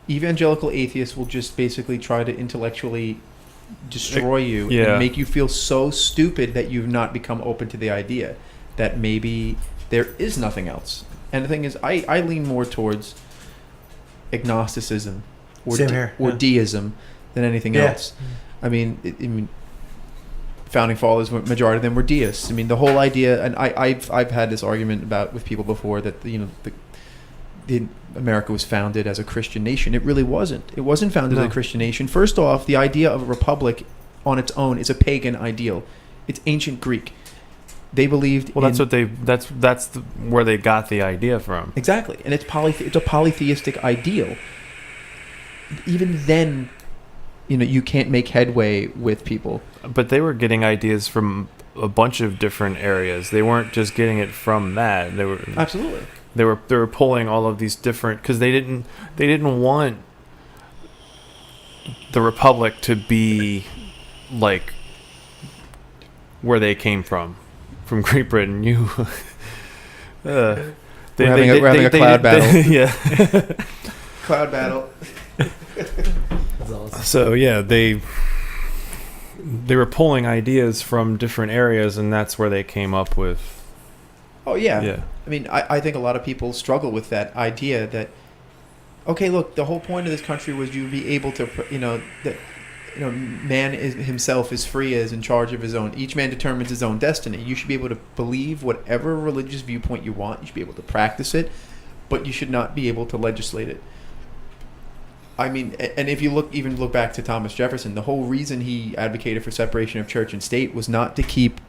Evangelical atheists will just basically try to intellectually destroy you and make you feel so stupid that you've not become open to the idea that maybe there is nothing else. And the thing is, I lean more towards agnosticism or deism than anything else. Founding fathers, majority of them were deists. The whole idea, and I've had this argument with people before that the America was founded as a Christian nation. It really wasn't. It wasn't founded as a Christian nation. First off, the idea of a republic on its own is a pagan ideal. It's ancient Greek. They believed. Well, that's where they got the idea from. Exactly, and it's a polytheistic ideal. Even then, you can't make headway with people. But they were getting ideas from a bunch of different areas. They weren't just getting it from that. They were absolutely. They were pulling all of these different, because they didn't want the republic to be like where they came from Great Britain. We're having a cloud battle. Yeah, cloud battle. So they were pulling ideas from different areas, and that's where they came up with. Oh yeah. I think a lot of people struggle with that idea that, okay, look, the whole point of this country was you be able to, man himself is free, is in charge of his own. Each man determines his own destiny. You should be able to believe whatever religious viewpoint you want. You should be able to practice it, but you should not be able to legislate it. And if you look back to Thomas Jefferson, the whole reason he advocated for separation of church and state was not to keep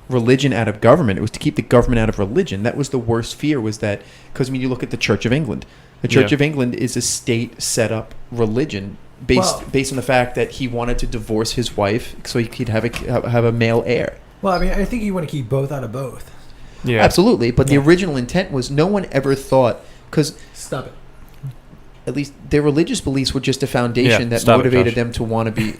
religion out of government. It was to keep the government out of religion. That was the worst fear, was that, because you look at the Church of England. The Church of England is a state set up religion based on the fact that he wanted to divorce his wife so he could have a male heir. Well, I think you want to keep both out of both. Yeah, absolutely. But the original intent was, no one ever thought, because stop it. At least their religious beliefs were just a foundation that motivated them to want to be,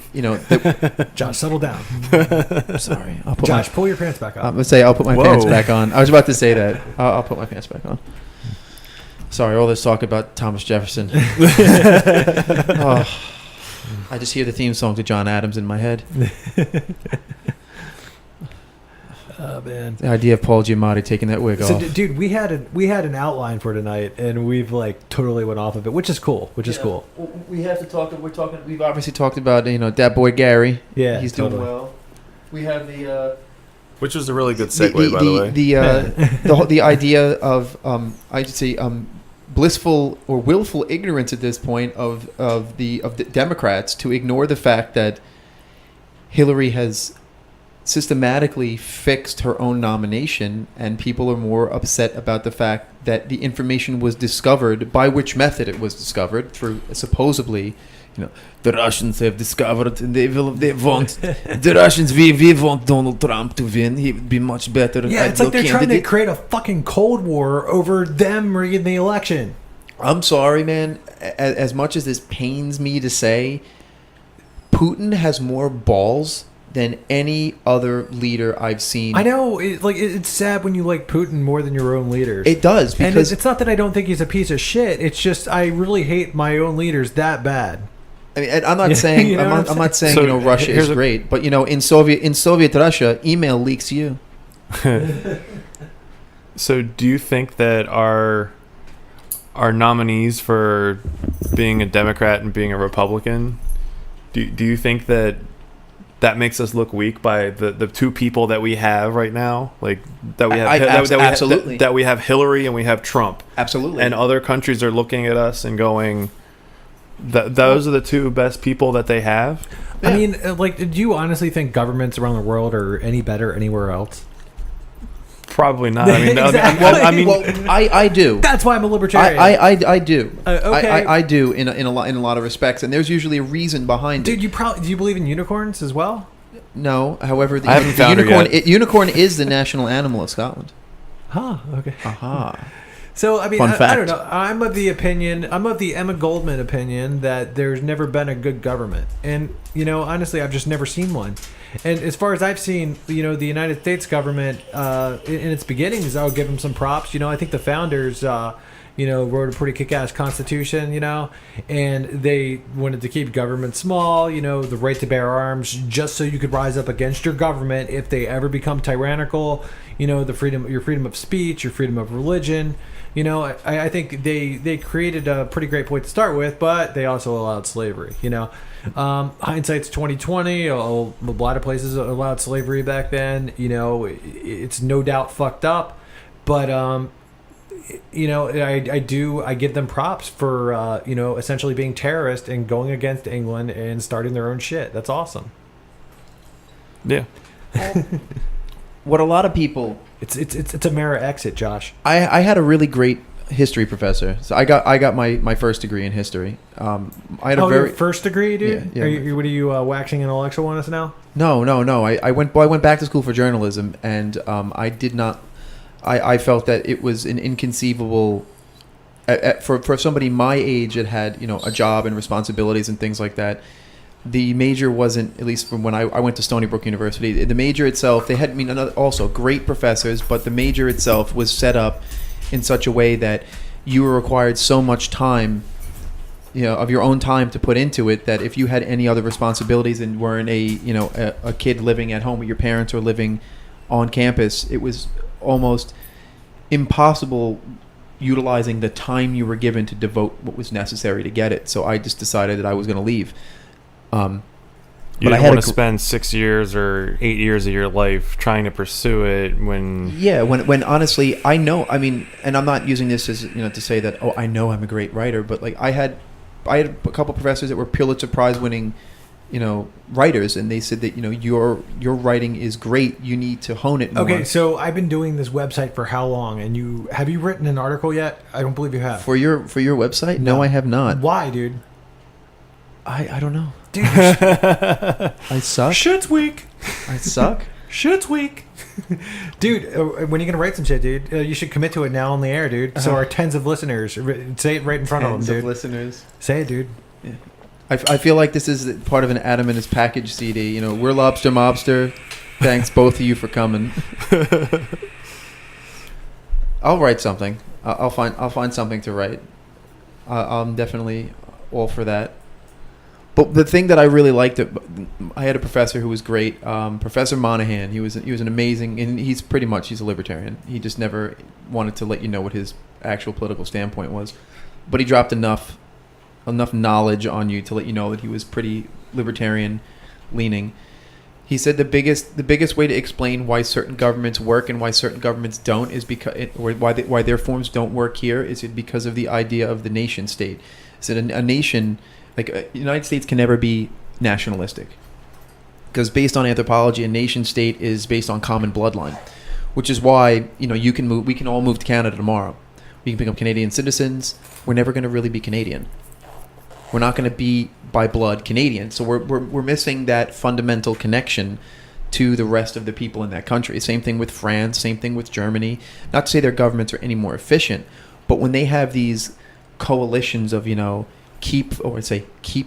Josh, settle down. I'm sorry. Pull your pants back on. I'm going to say I'll put my pants back on. I was about to say that. I'll put my pants back on. Sorry, all this talk about Thomas Jefferson. I just hear the theme song to John Adams in my head. Oh man, the idea of Paul Giamatti taking that wig off. Dude, we had an outline for tonight, and we've totally went off of it, which is cool. We have to talk. We've obviously talked about that boy Gary. Yeah, he's doing well. We have the. Which was a really good segue, by the way. The idea of I'd say blissful or willful ignorance at this point of the Democrats to ignore the fact that Hillary has systematically fixed her own nomination, and people are more upset about the fact that the information was discovered, by which method it was discovered, through supposedly the Russians have discovered and they want the Russians. We want Donald Trump to win. He would be much better. Yeah, it's like they're trying to create a fucking Cold War over them rigging the election. I'm sorry, man. As much as this pains me to say, Putin has more balls than any other leader I've seen. I know, it's sad when you like Putin more than your own leaders. It does, because and it's not that I don't think he's a piece of shit. It's just I really hate my own leaders that bad. I mean, and I'm not saying I'm not saying So, Russia is great, but in Soviet Russia, email leaks you. So do you think that our nominees for being a Democrat and being a Republican, do you think that makes us look weak by the two people that we have right now, like that we have absolutely that we have Hillary and we have Trump, absolutely, and other countries are looking at us and going, those are the two best people that they have? Yeah. I mean, do you honestly think governments around the world are any better anywhere else? Probably not. I mean, Exactly. I do. That's why I'm a libertarian. I do. Okay. I do in a lot of respects, and there's usually a reason behind it. Dude, do you believe in unicorns as well? No, however, I haven't found unicorn. her yet. Unicorn is the national animal of Scotland. Huh. Okay. Aha. So I mean, Fun I fact. don't know. I'm of the Emma Goldman opinion that there's never been a good government, and honestly, I've just never seen one. And as far as I've seen, the United States government in its beginnings, I'll give them some props. I think the founders, wrote a pretty kick-ass constitution, and they wanted to keep government small, the right to bear arms, just so you could rise up against your government if they ever become tyrannical, your freedom of speech, your freedom of religion. I think they created a pretty great point to start with, but they also allowed slavery. Hindsight's 2020. A lot of places allowed slavery back then. It's no doubt fucked up, but I give them props for essentially being terrorists and going against England and starting their own shit. That's awesome. Yeah. What a lot of people. It's a mirror exit, Josh. I had a really great history professor. So I got my first degree in history. I had a very your first degree, dude. Yeah. What are you waxing intellectual on us now? No. I went back to school for journalism, and I did not. I felt that it was an inconceivable for somebody my age that had a job and responsibilities and things like that. The major wasn't, at least from when I went to Stony Brook University, the major itself, they had also great professors, but the major itself was set up in such a way that you were required so much time, of your own time to put into it, that if you had any other responsibilities and weren't a kid living at home with your parents or living on campus, it was almost impossible utilizing the time you were given to devote what was necessary to get it. So I just decided that I was going to leave. You didn't want to spend 6 years or 8 years of your life trying to pursue it when honestly, I know, I mean, and I'm not using this as to say that I know I'm a great writer, but like I had a couple professors that were Pulitzer Prize winning writers, and they said that your writing is great, you need to hone it more. Okay, so I've been doing this website for how long, and have you written an article yet? I don't believe you have. For your website? No, I have not. Why, dude? I don't know. Dude, I suck. Shit's weak. I suck. Shit's weak. Dude, when are you gonna write some shit, dude? You should commit to it now on the air, dude. So our tens of listeners, say it right in front of them, dude. Tens of listeners. Say it, dude. Yeah. I feel like this is part of an Adam and his package CD. We're Lobster Mobster. Thanks both of you for coming. I'll write something. I'll find something to write. I'm definitely all for that. But the thing that I really liked, I had a professor who was great, Professor Monahan. He was an amazing, and he's a libertarian. He just never wanted to let you know what his actual political standpoint was, but he dropped enough knowledge on you to let you know that he was pretty libertarian leaning. He said the biggest way to explain why certain governments work and why certain governments don't is why their forms don't work here is because of the idea of the nation state. He said a nation. Like, the United States can never be nationalistic because based on anthropology, a nation state is based on common bloodline, which is why, you can move. We can all move to Canada tomorrow. We can become Canadian citizens. We're never going to really be Canadian. We're not going to be by blood Canadian. So we're missing that fundamental connection to the rest of the people in that country. Same thing with France, same thing with Germany. Not to say their governments are any more efficient, but when they have these coalitions of, keep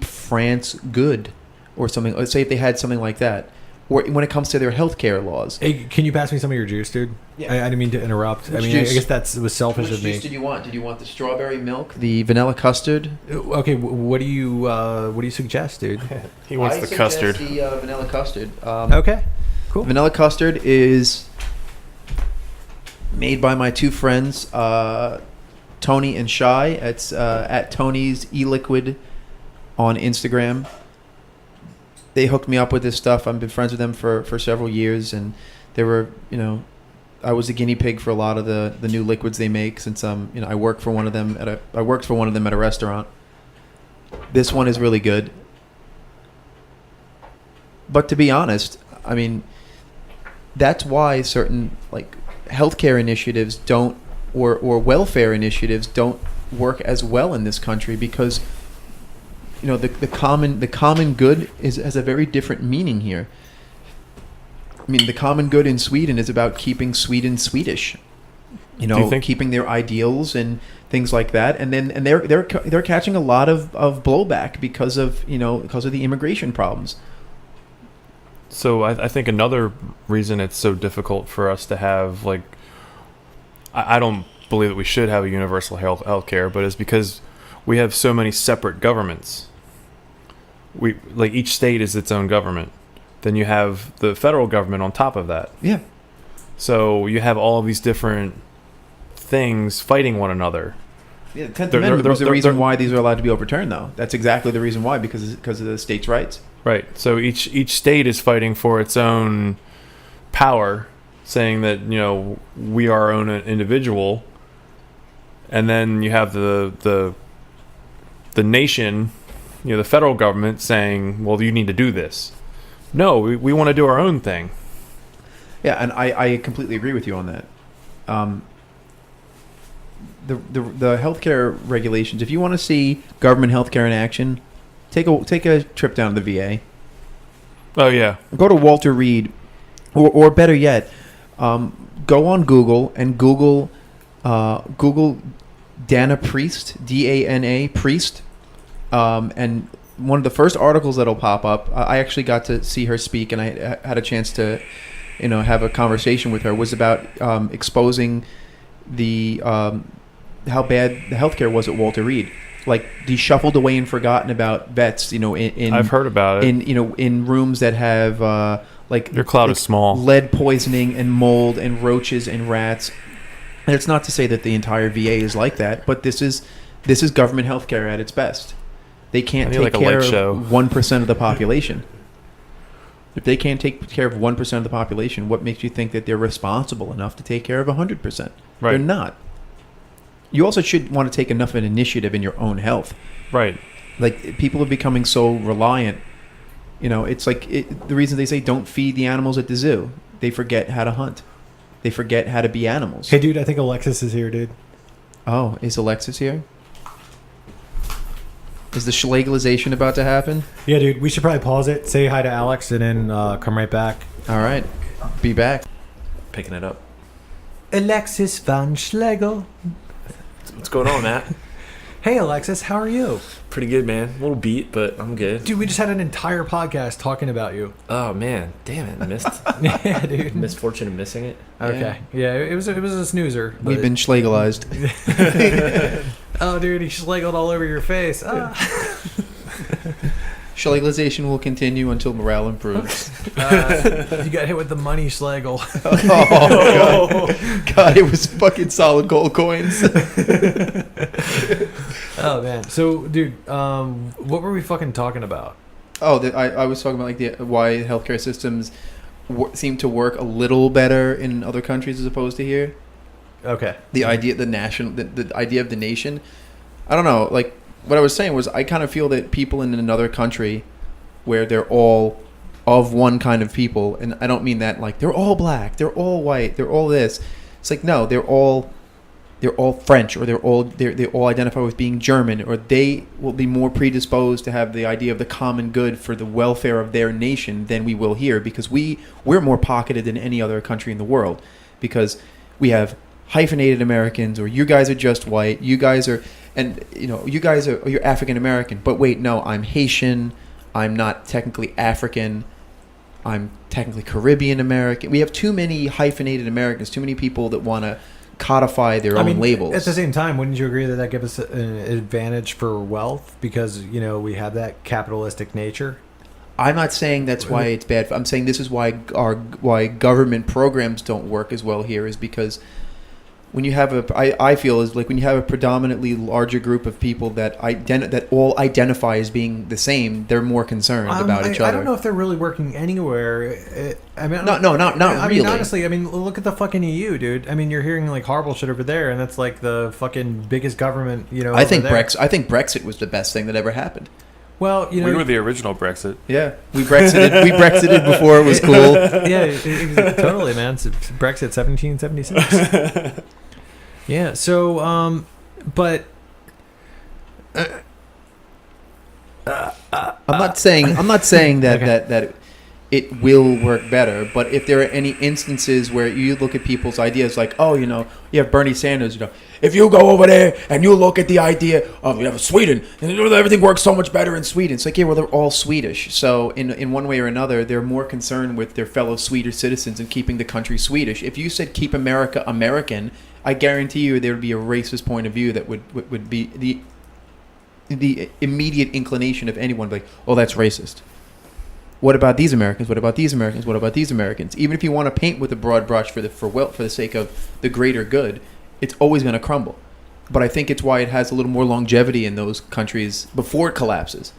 France good or something, let's say if they had something like that, or when it comes to their healthcare laws. Hey, can you pass me some of your juice, dude? Yeah. I didn't mean to interrupt. Which I mean, juice? I guess was selfish Which of me. juice did you want? Did you want the strawberry milk, the vanilla custard? Okay, what do you suggest, dude? He wants I the suggest custard. the vanilla custard. Okay, cool. Vanilla custard is made by my two friends, Tony and Shy. It's at Tony's eLiquid on Instagram. They hooked me up with this stuff. I've been friends with them for several years, and they were, I was a guinea pig for a lot of the new liquids they make since I worked for one of them at a restaurant. This one is really good. But to be honest, I mean, that's why certain like healthcare initiatives don't or welfare initiatives don't work as well in this country because the common good has a very different meaning here. I mean, the common good in Sweden is about keeping Sweden Swedish. Keeping their ideals and things like that, and they're catching a lot of blowback because of the immigration problems. So I think another reason it's so difficult for us to have I don't believe that we should have a universal health care, but it's because we have so many separate governments. Each state is its own government. Then you have the federal government on top of that. Yeah. So you have all of these different things fighting one another. Yeah, the 10th Amendment was the reason why these are allowed to be overturned, though. That's exactly the reason why, because of the states' rights. Right. So each state is fighting for its own power, saying that we are our own individual, and then you have the nation, the federal government saying, well, you need to do this. No, we want to do our own thing. Yeah, and I completely agree with you on that. The healthcare regulations, if you want to see government healthcare in action, take a trip down to the VA. Oh yeah. Go to Walter Reed, or better yet, go on Google and Google Dana Priest, Dana Priest, and one of the first articles that'll pop up. I actually got to see her speak, and I had a chance to, have a conversation with her. Was about exposing the how bad the healthcare was at Walter Reed. Like the shuffled away and forgotten about vets. In I've heard about it. In rooms that have your cloud is small, lead poisoning and mold and roaches and rats. And it's not to say that the entire VA is like that, but this is government healthcare at its best. They can't take care of 1% of the population. If they can't take care of 1% of the population, what makes you think that they're responsible enough to take care of 100%? Right. They're not. You also should want to take enough of an initiative in your own health. Right. Like, people are becoming so reliant. It's like the reason they say don't feed the animals at the zoo. They forget how to hunt. They forget how to be animals. Hey, dude, I think Alexis is here, dude. Oh, is Alexis here? Is the schlegalization about to happen? Yeah, dude, we should probably pause it, say hi to Alex, and then come right back. All right. Be back. Picking it up. Alexis van Schlegel. What's going on, Matt? Hey, Alexis, how are you? Pretty good, man. A little beat, but I'm good. Dude, we just had an entire podcast talking about you. Oh, man. Damn it. I missed. Yeah, dude. Misfortune of missing it. Okay. Yeah, it was a snoozer. We've been schlegalized. Oh, dude, he schlegeled all over your face. Ah. Schlegalization will continue until morale improves. You got hit with the money schlegel. Oh, God, it was fucking solid gold coins. Oh, man. So, dude, what were we fucking talking about? Oh, I was talking about why healthcare systems seem to work a little better in other countries as opposed to here. Okay. The idea, the idea of the nation. I don't know. Like, what I was saying was, I kind of feel that people in another country, where they're all of one kind of people, and I don't mean that like they're all black, they're all white, they're all this. It's like, no, they're all they're all French, or they all identify with being German, or they will be more predisposed to have the idea of the common good for the welfare of their nation than we will here, because we're more pocketed than any other country in the world, because we have hyphenated Americans, or you guys are just white, you guys are, and you're African American, but wait, no, I'm Haitian, I'm not technically African, I'm technically Caribbean American. We have too many hyphenated Americans, too many people that want to codify their own labels. At the same time, wouldn't you agree that gives us an advantage for wealth because we have that capitalistic nature? I'm not saying that's why it's bad. I'm saying this is why government programs don't work as well here, is because when you have I feel is like when you have a predominantly larger group of people that all identify as being the same, they're more concerned about each other. I don't know if they're really working anywhere. Not really. mean, honestly, look at the fucking EU, dude. I mean, you're hearing like horrible shit over there, and that's like the fucking biggest government. I think Brexit was the best thing that ever happened. Well, we were the original Brexit. Yeah, we Brexited before it was cool. Yeah, totally, man. Brexit 1776. Yeah. So, but I'm not saying that okay. that it will work better, but if there are any instances where you look at people's ideas like, you have Bernie Sanders, if you go over there and you look at the idea of Sweden, and everything works so much better in Sweden. It's like, yeah, well, they're all Swedish. So in one way or another, they're more concerned with their fellow Swedish citizens and keeping the country Swedish. If you said keep America American, I guarantee you there would be a racist point of view that would be the immediate inclination of anyone, like, oh, that's racist. What about these Americans? What about these Americans? What about these Americans? Even if you want to paint with a broad brush for the sake of the greater good, it's always going to crumble. But I think it's why it has a little more longevity in those countries before it collapses.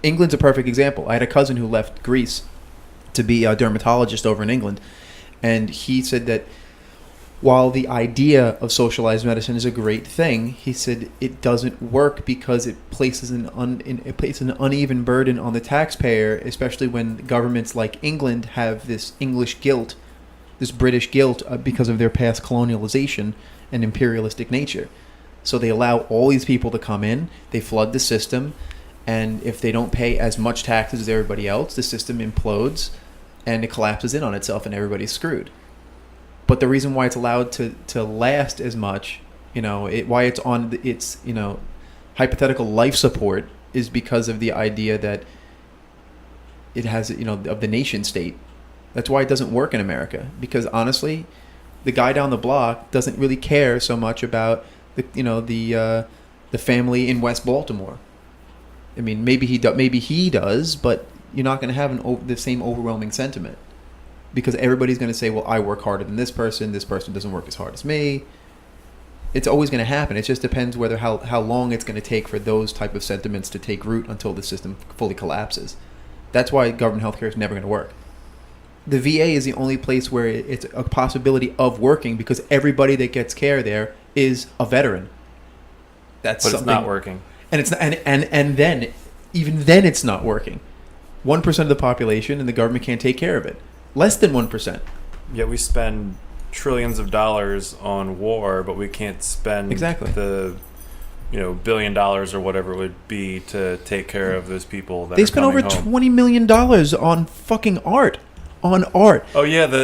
England's a perfect example. I had a cousin who left Greece to be a dermatologist over in England, and he said that while the idea of socialized medicine is a great thing, he said it doesn't work because it places an uneven burden on the taxpayer, especially when governments like England have this English guilt, this British guilt because of their past colonialization and imperialistic nature. So they allow all these people to come in, they flood the system, and if they don't pay as much taxes as everybody else, the system implodes and it collapses in on itself and everybody's screwed. But the reason why it's allowed to last as much, why it's on its hypothetical life support is because of the idea that it has of the nation state. That's why it doesn't work in America, because honestly, the guy down the block doesn't really care so much about the family in West Baltimore. I mean, maybe he does, but you're not going to have the same overwhelming sentiment. Because everybody's going to say, well, I work harder than this person doesn't work as hard as me. It's always going to happen. It just depends how long it's going to take for those type of sentiments to take root until the system fully collapses. That's why government healthcare is never going to work. The VA is the only place where it's a possibility of working, because everybody that gets care there is a veteran. But it's not working. And it's not, and then even then it's not working. 1% of the population, and the government can't take care of it. Less than 1%. Yet we spend trillions of dollars on war, but we can't spend the $1 billion or whatever it would be to take care of those people that they spend over $20 million on fucking art. On art. Oh yeah, for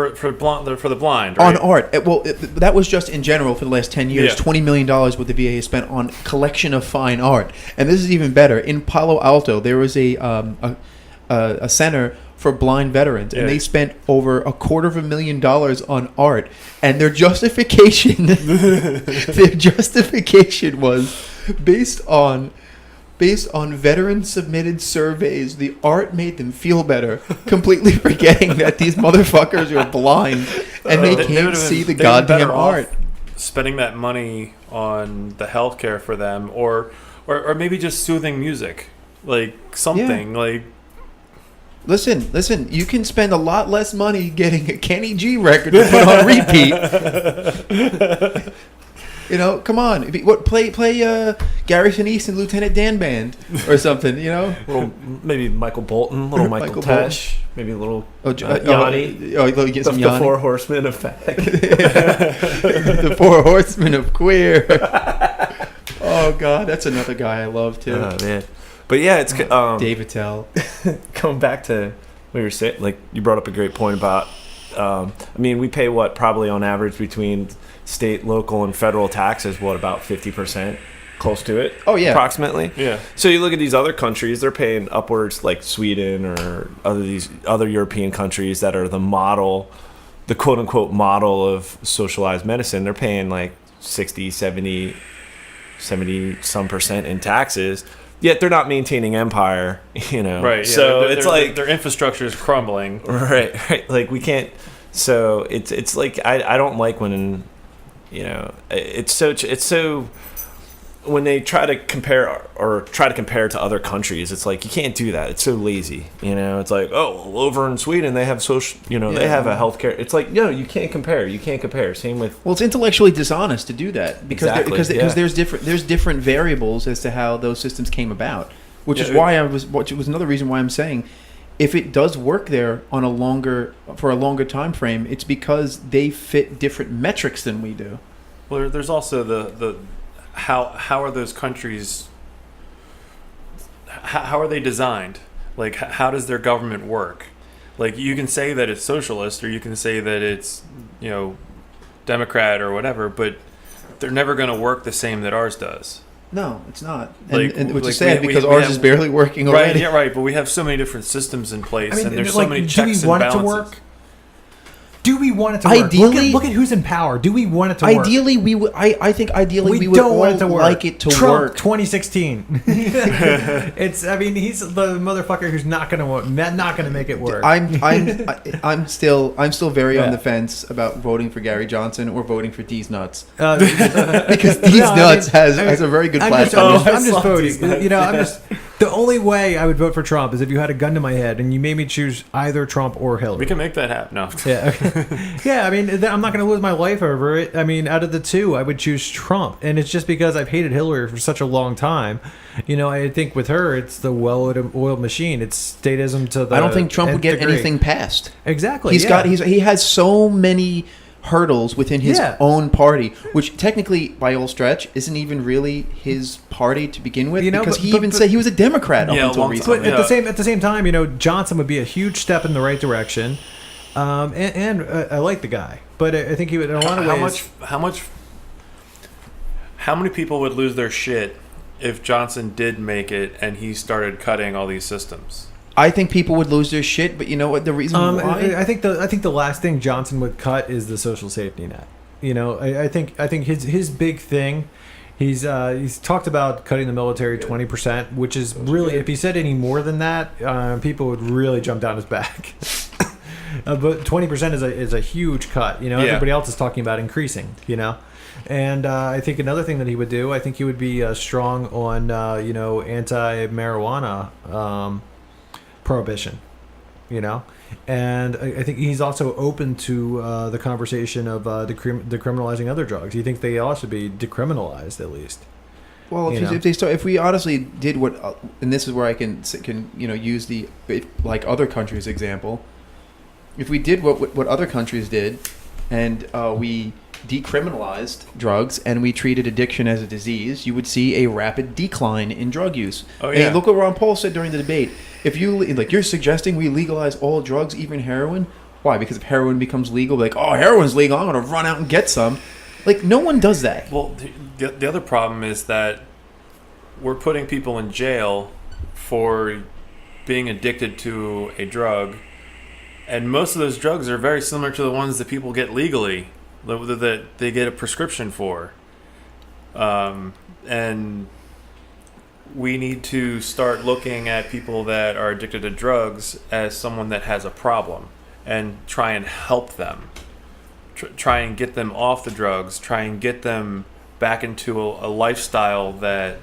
the blind. Right? On art. That was just in general for the last 10 years. Yeah. $20 million what the VA has spent on collection of fine art. And this is even better. In Palo Alto, there was a center for blind veterans, and they spent over $250,000 on art, and their justification was based on veteran submitted surveys. The art made them feel better, completely forgetting that these motherfuckers are blind and they can't see the goddamn art. Spending that money on the healthcare for them, or maybe just soothing music, like something like. Listen, you can spend a lot less money getting a Kenny G record to put on repeat. Come on. Play Gary Sinise and Lieutenant Dan Band or something, Little, maybe Michael Bolton, little Michael Tesh. Bolton. Maybe a little Yanni. Get some the Yanni. 4 horsemen effect. The 4 horsemen of queer. Oh God, that's another guy I love too. Oh man, but yeah, it's Dave Attell. going back to what you were saying. Like you brought up a great point about. I mean, we pay what probably on average between state, local, and federal taxes. What about 50%? Close to it. Oh yeah, approximately. Yeah. So you look at these other countries; they're paying upwards, like Sweden or these other European countries that are the model, the quote unquote model of socialized medicine. They're paying like 60, 70 some percent in taxes. Yet they're not maintaining empire, Right. Yeah. So it's like their infrastructure is crumbling. right. Like we can't. So it's like I don't like when, it's so. When they try to compare to other countries, it's like you can't do that. It's so lazy, It's like, oh, well, over in Sweden they have social, they have a healthcare. It's like, no, you can't compare. You can't compare. Same with. Well, it's intellectually dishonest to do that because because there's different variables as to how those systems came about, which was another reason why I'm saying, if it does work there for a longer time frame, it's because they fit different metrics than we do. Well, there's also the how are those countries, how are they designed? Like, how does their government work? Like, you can say that it's socialist or you can say that it's, Democrat or whatever, but they're never going to work the same that ours does. No, it's not. Like, and which like is sad because we ours have, is barely working right, already. Yeah, right. But we have so many different systems in place, and there's so many checks do we want and balances. it to work? Do we want it to work? Ideally, look at who's in power. Do we want it to work? Ideally, we would. I think ideally we would don't all want it to work. like it to Trump, work. 2016. It's. I mean, he's the motherfucker who's not gonna make it work. I'm still very on Yeah. the fence about voting for Gary Johnson or voting for D's Nuts Because because D's Nuts has a very good platform. I'm just voting. The only way I would vote for Trump is if you had a gun to my head and you made me choose either Trump or Hillary. We can make that happen. No. Yeah, yeah. I mean, I'm not going to lose my life over it. I mean, out of the two, I would choose Trump, and it's just because I've hated Hillary for such a long time. I think with her, it's the well-oiled machine. It's statism to the. I don't think Trump would get degree. anything passed. Exactly. He has so many hurdles within his own party, which technically, by all stretch, isn't even really his party to begin with. Because he even said he was a Democrat up until recently. But at the same time, Johnson would be a huge step in the right direction, and I like the guy, but I think he would in a lot of ways. How many people would lose their shit if Johnson did make it and he started cutting all these systems? I think people would lose their shit, but you know what? The reason why I think the last thing Johnson would cut is the social safety net. I think his big thing. He's talked about cutting the military 20%, which is really, if he said any more than that, people would really jump down his back. But 20% is a huge cut. Everybody else is talking about increasing. And I think another thing that he would do, I think he would be strong on anti-marijuana. Prohibition, and I think he's also open to the conversation of decriminalizing other drugs. He thinks they ought to be decriminalized at least. Well, if we honestly did what, and this is where I can use like other countries' example. If we did what other countries did, and we decriminalized drugs and we treated addiction as a disease, you would see a rapid decline in drug use. Oh yeah. And look what Ron Paul said during the debate. If you're suggesting we legalize all drugs, even heroin. Why? Because if heroin becomes legal, heroin's legal, I'm going to run out and get some. No one does that. Well, the other problem is that we're putting people in jail for being addicted to a drug, and most of those drugs are very similar to the ones that people get legally, that they get a prescription for. And we need to start looking at people that are addicted to drugs as someone that has a problem and try and help them. Try and get them off the drugs. Try and get them back into a lifestyle that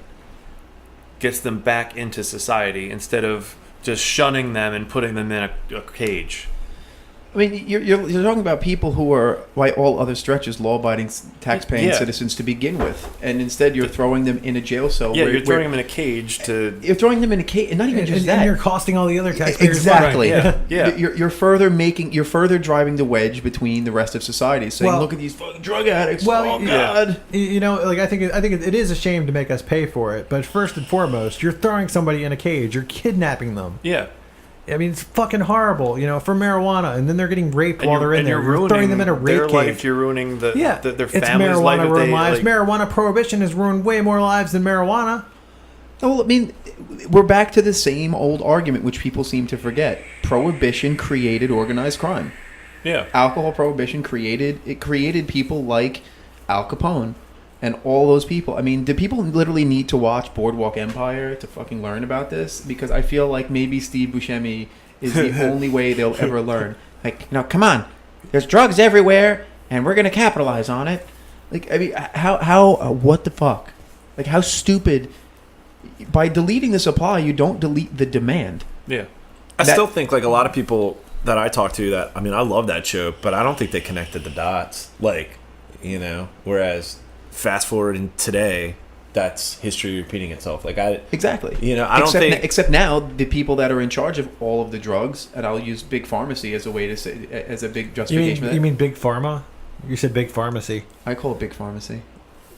gets them back into society instead of just shunning them and putting them in a cage. I mean, you're talking about people who are, by all other stretches, law-abiding, tax-paying citizens to begin with, and instead you're throwing them in a jail cell. Yeah, you're throwing them in a cage to. You're throwing them in a cage, and not even just that. And you're costing all the other taxpayers. Exactly. money. Right, yeah. You're further driving the wedge between the rest of society, saying, Well- "Look at these fucking drug addicts." Well, oh yeah. God. You know, like I think it is a shame to make us pay for it, but first and foremost, you're throwing somebody in a cage. You're kidnapping them. Yeah. I mean, it's fucking horrible, you know, for marijuana, and then they're getting raped while they're in there. You're You're throwing them in a rape their cage. life. You're ruining their it's family's life. marijuana If ruined they, lives. like, Marijuana prohibition has ruined way more lives than marijuana. Well, I mean, we're back to the same old argument, which people seem to forget. Prohibition created organized crime. yeah. Alcohol prohibition created people like Al Capone and all those people. I mean, do people literally need to watch Boardwalk Empire to fucking learn about this? Because I feel like maybe Steve Buscemi is the only way they'll ever learn. Like, no, come on, there's drugs everywhere, and we're gonna capitalize on it. Like, I mean, how what the fuck? Like, how stupid? By deleting the supply, you don't delete the demand. Yeah. I That- still think like a lot of people that I talk to that I mean I love that show, but I don't think they connected the dots. Like, you know, whereas fast forward in today, that's history repeating itself. Like Exactly. you know, I don't think Except now, the people that are in charge of all of the drugs, and I'll use big pharmacy as a way to say, as a big justification. for that. You mean big pharma? You said big pharmacy. I call it big pharmacy.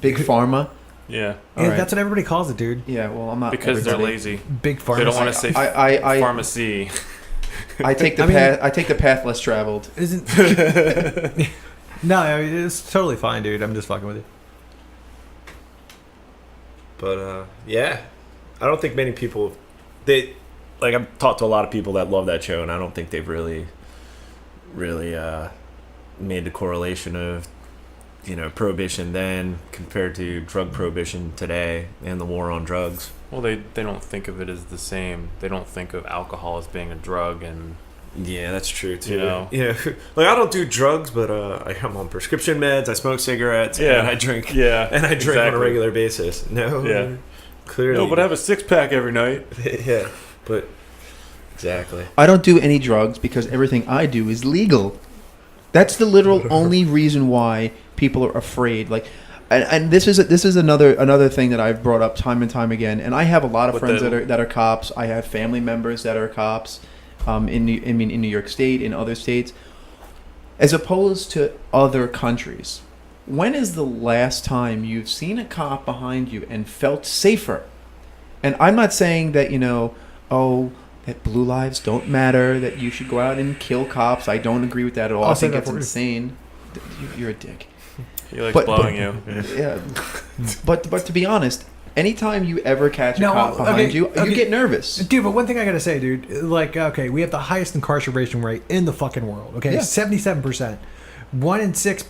Big pharma. Yeah. All Yeah, right. that's what everybody calls it, dude. Yeah, well, I'm not Because they're everybody. lazy. Big pharmacy. They don't want to say I pharmacy. I take the I mean- path. I take the path less traveled. Isn't? No, I mean, it's totally fine, dude. I'm just fucking with you. But yeah, I don't think many people they like I've talked to a lot of people that love that show, and I don't think they've really made the correlation of prohibition then compared to drug prohibition today and the war on drugs. Well, they don't think of it as the same. They don't think of alcohol as being a drug, and Yeah, that's true too. You know? Yeah, like I don't do drugs, but I'm on prescription meds. I smoke cigarettes. Yeah. and I drink. yeah, And I drink on a exactly. regular basis. No, Yeah. clearly. No, but I have a 6-pack every night. yeah, but exactly. I don't do any drugs because everything I do is legal. That's the literal only reason why people are afraid. Like, and this is another thing that I've brought up time and time again. And I have a lot of What friends the- that are cops. I have family members that are cops. In New York State, in other states, as opposed to other countries. When is the last time you've seen a cop behind you and felt safer? And I'm not saying that that blue lives don't matter, that you should go out and kill cops. I don't agree with that at all. I'll I say think that it's for you. insane. You're a dick. He likes But- blowing you. Yeah, but to be honest, anytime you ever catch a No, cop behind okay, you, okay. you get nervous. Dude, but one thing I gotta say, dude, like, okay, we have the highest incarceration rate in the fucking world. Okay, Yeah. 77%. 1 in 6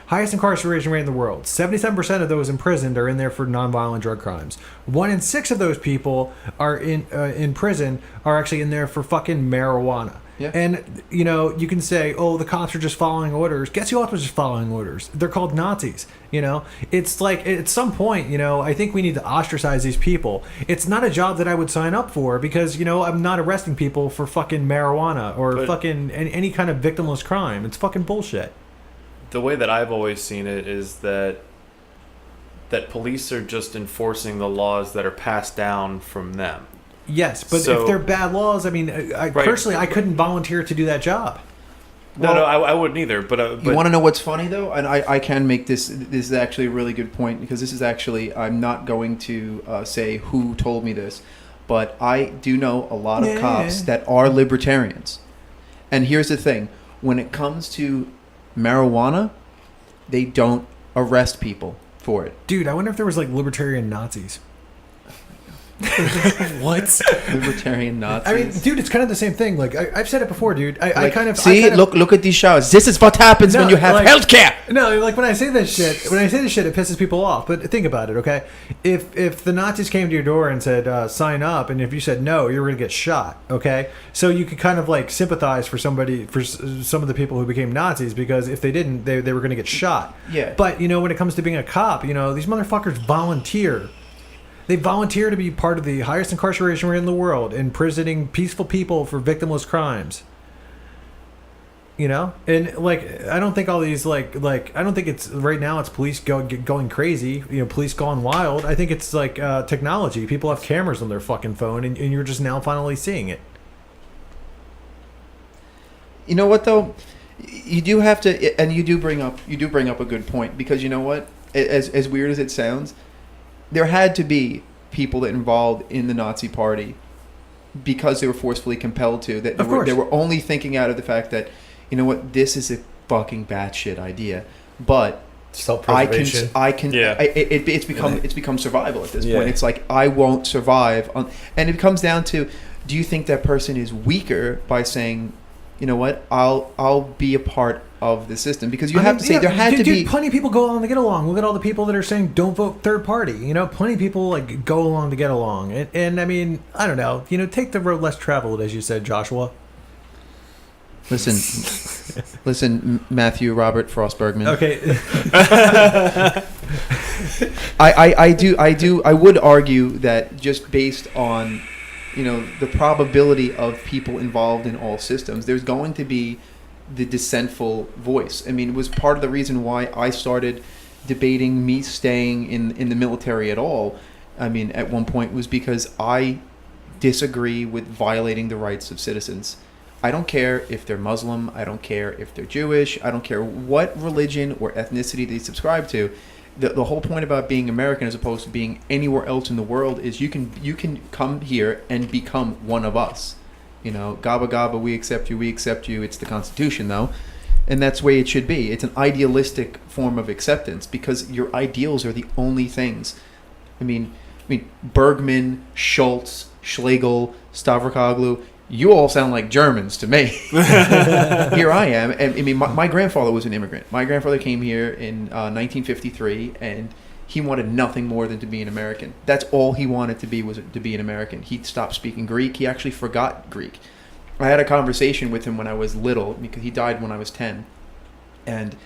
highest incarceration rate in the world. 77% of those imprisoned are in there for nonviolent drug crimes. 1 in 6 of those people are in prison are actually in there for fucking marijuana. Yeah. And, you can say, oh, the cops are just following orders. Guess who else was just following orders? They're called Nazis. It's like at some point, I think we need to ostracize these people. It's not a job that I would sign up for because, I'm not arresting people for fucking marijuana or But- fucking any kind of victimless crime. It's fucking bullshit. The way that I've always seen it is that police are just enforcing the laws that are passed down from them. Yes, but So- if they're bad laws, I mean, Right. personally, I couldn't volunteer to do that job. No, I wouldn't either. But You want to know what's funny though, and I can make this is actually a really good point because this is actually I'm not going to say who told me this, but I do know a lot of Yeah. cops that are libertarians, and here's the thing: when it comes to marijuana, they don't arrest people for it. Dude, I wonder if there was like libertarian Nazis. What? Libertarian Nazis. I mean, dude, it's kind of the same thing. Like I've said it before, dude. I kind of see. Look at these showers. This is what happens when No, you have like- healthcare. No, like when I say this shit, it pisses people off. But think about it, okay? If the Nazis came to your door and said sign up, and if you said no, you were gonna get shot, okay? So you could kind of like sympathize for some of the people who became Nazis because if they didn't, they were gonna get shot. Yeah. But when it comes to being a cop, these motherfuckers volunteer. They volunteer to be part of the highest incarceration rate in the world, imprisoning peaceful people for victimless crimes. And like, I don't think all these like I don't think it's right now it's police going crazy, police gone wild. I think it's like technology. People have cameras on their fucking phone, and you're just now finally seeing it. You know what though? You do have to, and you do bring up a good point, because you know what? As weird as it sounds, there had to be people that involved in the Nazi Party because they were forcefully compelled to. That they were only thinking out of the fact that, you know what, this is a fucking batshit idea, but self-preservation. It's become survival at this point. It's like, I won't survive, and it comes down to, do you think that person is weaker by saying, you know what, I'll be a part of the system? Because you have to say there had to be. Plenty of people go along to get along. Look at all the people that are saying don't vote third party. Plenty of people like go along to get along. And I mean, I don't know. Take the road less traveled, as you said, Joshua. Listen, Matthew Robert Frost Bergman. Okay. I would argue that just based on, the probability of people involved in all systems, there's going to be the dissentful voice. I mean, it was part of the reason why I started debating me staying in the military at all. I mean, at one point was because I disagree with violating the rights of citizens. I don't care if they're Muslim. I don't care if they're Jewish. I don't care what religion or ethnicity they subscribe to. The whole point about being American as opposed to being anywhere else in the world is you can come here and become one of us. Gaba gaba, we accept you, It's the Constitution, though. And that's the way it should be. It's an idealistic form of acceptance because your ideals are the only things. I mean, Bergman, Schultz, Schlegel, Stavrakoglu, you all sound like Germans to me. Here I am. And I mean, my grandfather was an immigrant. My grandfather came here in 1953, and he wanted nothing more than to be an American. That's all he wanted to be, was to be an American. He stopped speaking Greek. He actually forgot Greek. I had a conversation with him when I was little, because he died when I was 10. And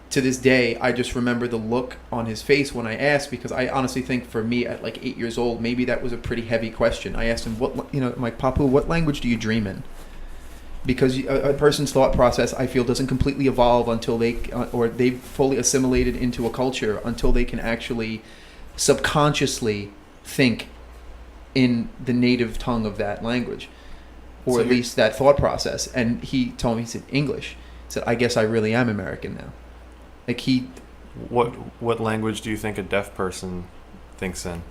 to this day, I just remember the look on his face when I asked, because I honestly think for me at like 8 years old, maybe that was a pretty heavy question. I asked him, I'm like, Papu, what language do you dream in? Because a person's thought process, I feel, doesn't completely evolve until they've fully assimilated into a culture, until they can actually subconsciously think in the native tongue of that language, or at least that thought process. And he told me, he said, English. He said, I guess I really am American now. Like What language do you think a deaf person thinks in?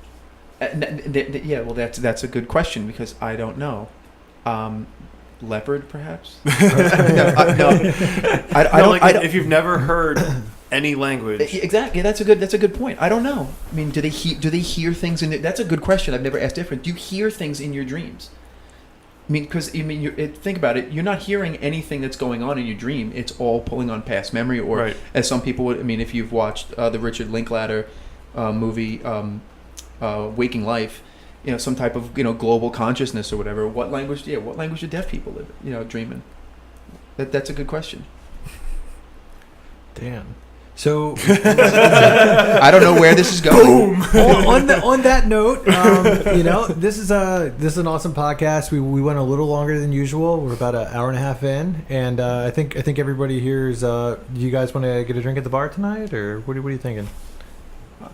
Yeah, well, that's a good question, because I don't know. Leopard, perhaps? No. If you've never heard any language, exactly. That's a good point. I don't know. I mean, do they hear things in? That's a good question. I've never asked different. Do you hear things in your dreams? I mean, because think about it. You're not hearing anything that's going on in your dream. It's all pulling on past memory, or right. As some people would. I mean, if you've watched the Richard Linklater movie, Waking Life, some type of global consciousness or whatever. What language do deaf people live? Dream in? That's a good question. Damn. So I don't know where this is going. Boom. on that note, this is an awesome podcast. We went a little longer than usual. We're about an hour and a half in, and I think everybody here is. You guys want to get a drink at the bar tonight, or what are you thinking?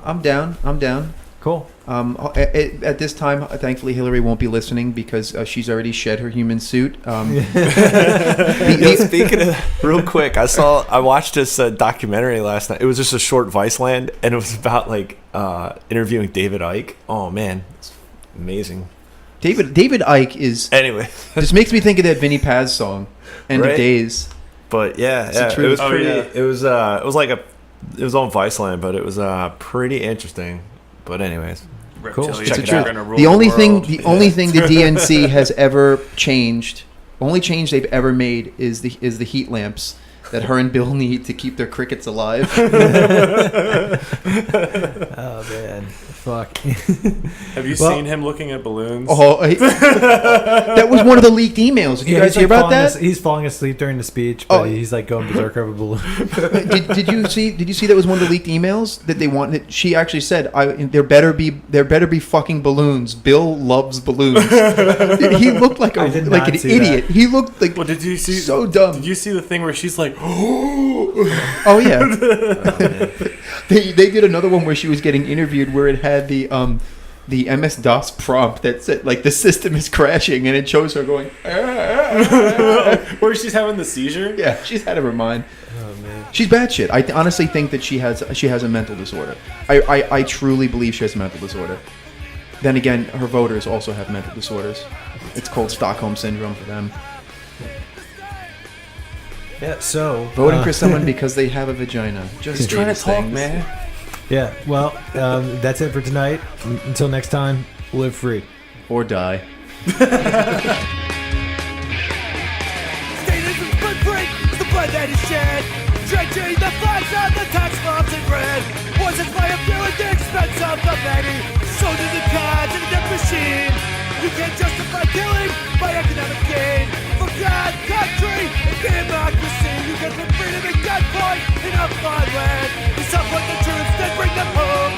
I'm down. Cool. At this time, thankfully, Hillary won't be listening because she's already shed her human suit. Speaking of, real quick, I watched this documentary last night. It was just a short Viceland, and it was about interviewing David Icke. Oh man, it's amazing. David Icke is. Anyway, this makes me think of that Vinnie Paz song, "End of Days." But yeah, it was pretty. It was it was on Viceland, but it was pretty interesting. But anyways, cool. Check it out. The only thing the DNC has ever changed, only change they've ever made is the heat lamps that her and Bill need to keep their crickets alive. Oh man, fuck. Have you Well- seen him looking at balloons? That was one of the leaked emails. Did you guys hear about that? He's falling asleep during the speech, but Oh. he's like going berserk over a balloon. Did you see that was one of the leaked emails that they wanted? She actually said, there better be fucking balloons. Bill loves balloons." He looked like I did like not an see idiot. He looked like Well, did you see? so dumb. Did you see the thing where she's like, Oh yeah. They did another one where she was getting interviewed where it had the MS DOS prompt that said like the system is crashing and it shows her going where she's having the seizure? yeah, she's out of her mind. Oh man. She's batshit. I honestly think that she has a mental disorder. I truly believe she has a mental disorder. Then again, her voters also have mental disorders. It's called Stockholm syndrome for them. Yeah. So Voting for someone because they have a vagina. Just Trying to status talk, things. man. Yeah. Well, that's it for tonight. Until next time, live free. Or die. Statism's footprint is the blood that is shed. Drenching the flags on the tax bombs in red. Poisons by a few at the expense of the many. So do the cards in the death machine. You can't justify killing by economic gain. For God, country, and democracy. You get the freedom and gunpoint in a foreign land. You support the troops, then bring them home.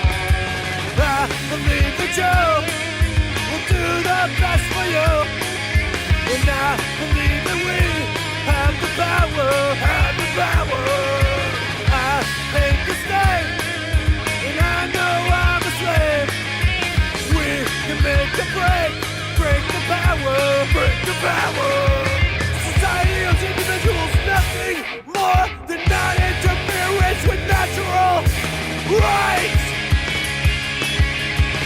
I believe that you will do the best for you. And I believe that we have the power, have the power. I hate the state, and I know I'm a slave. We can make a break the power, break the power. Society owes individuals nothing more than non-interference with natural rights.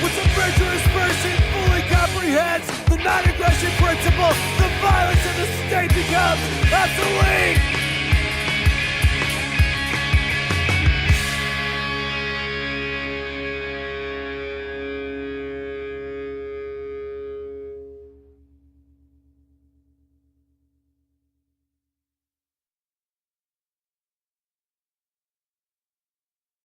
Once a virtuous person fully comprehends the non-aggression principle, the violence of the state becomes obsolete.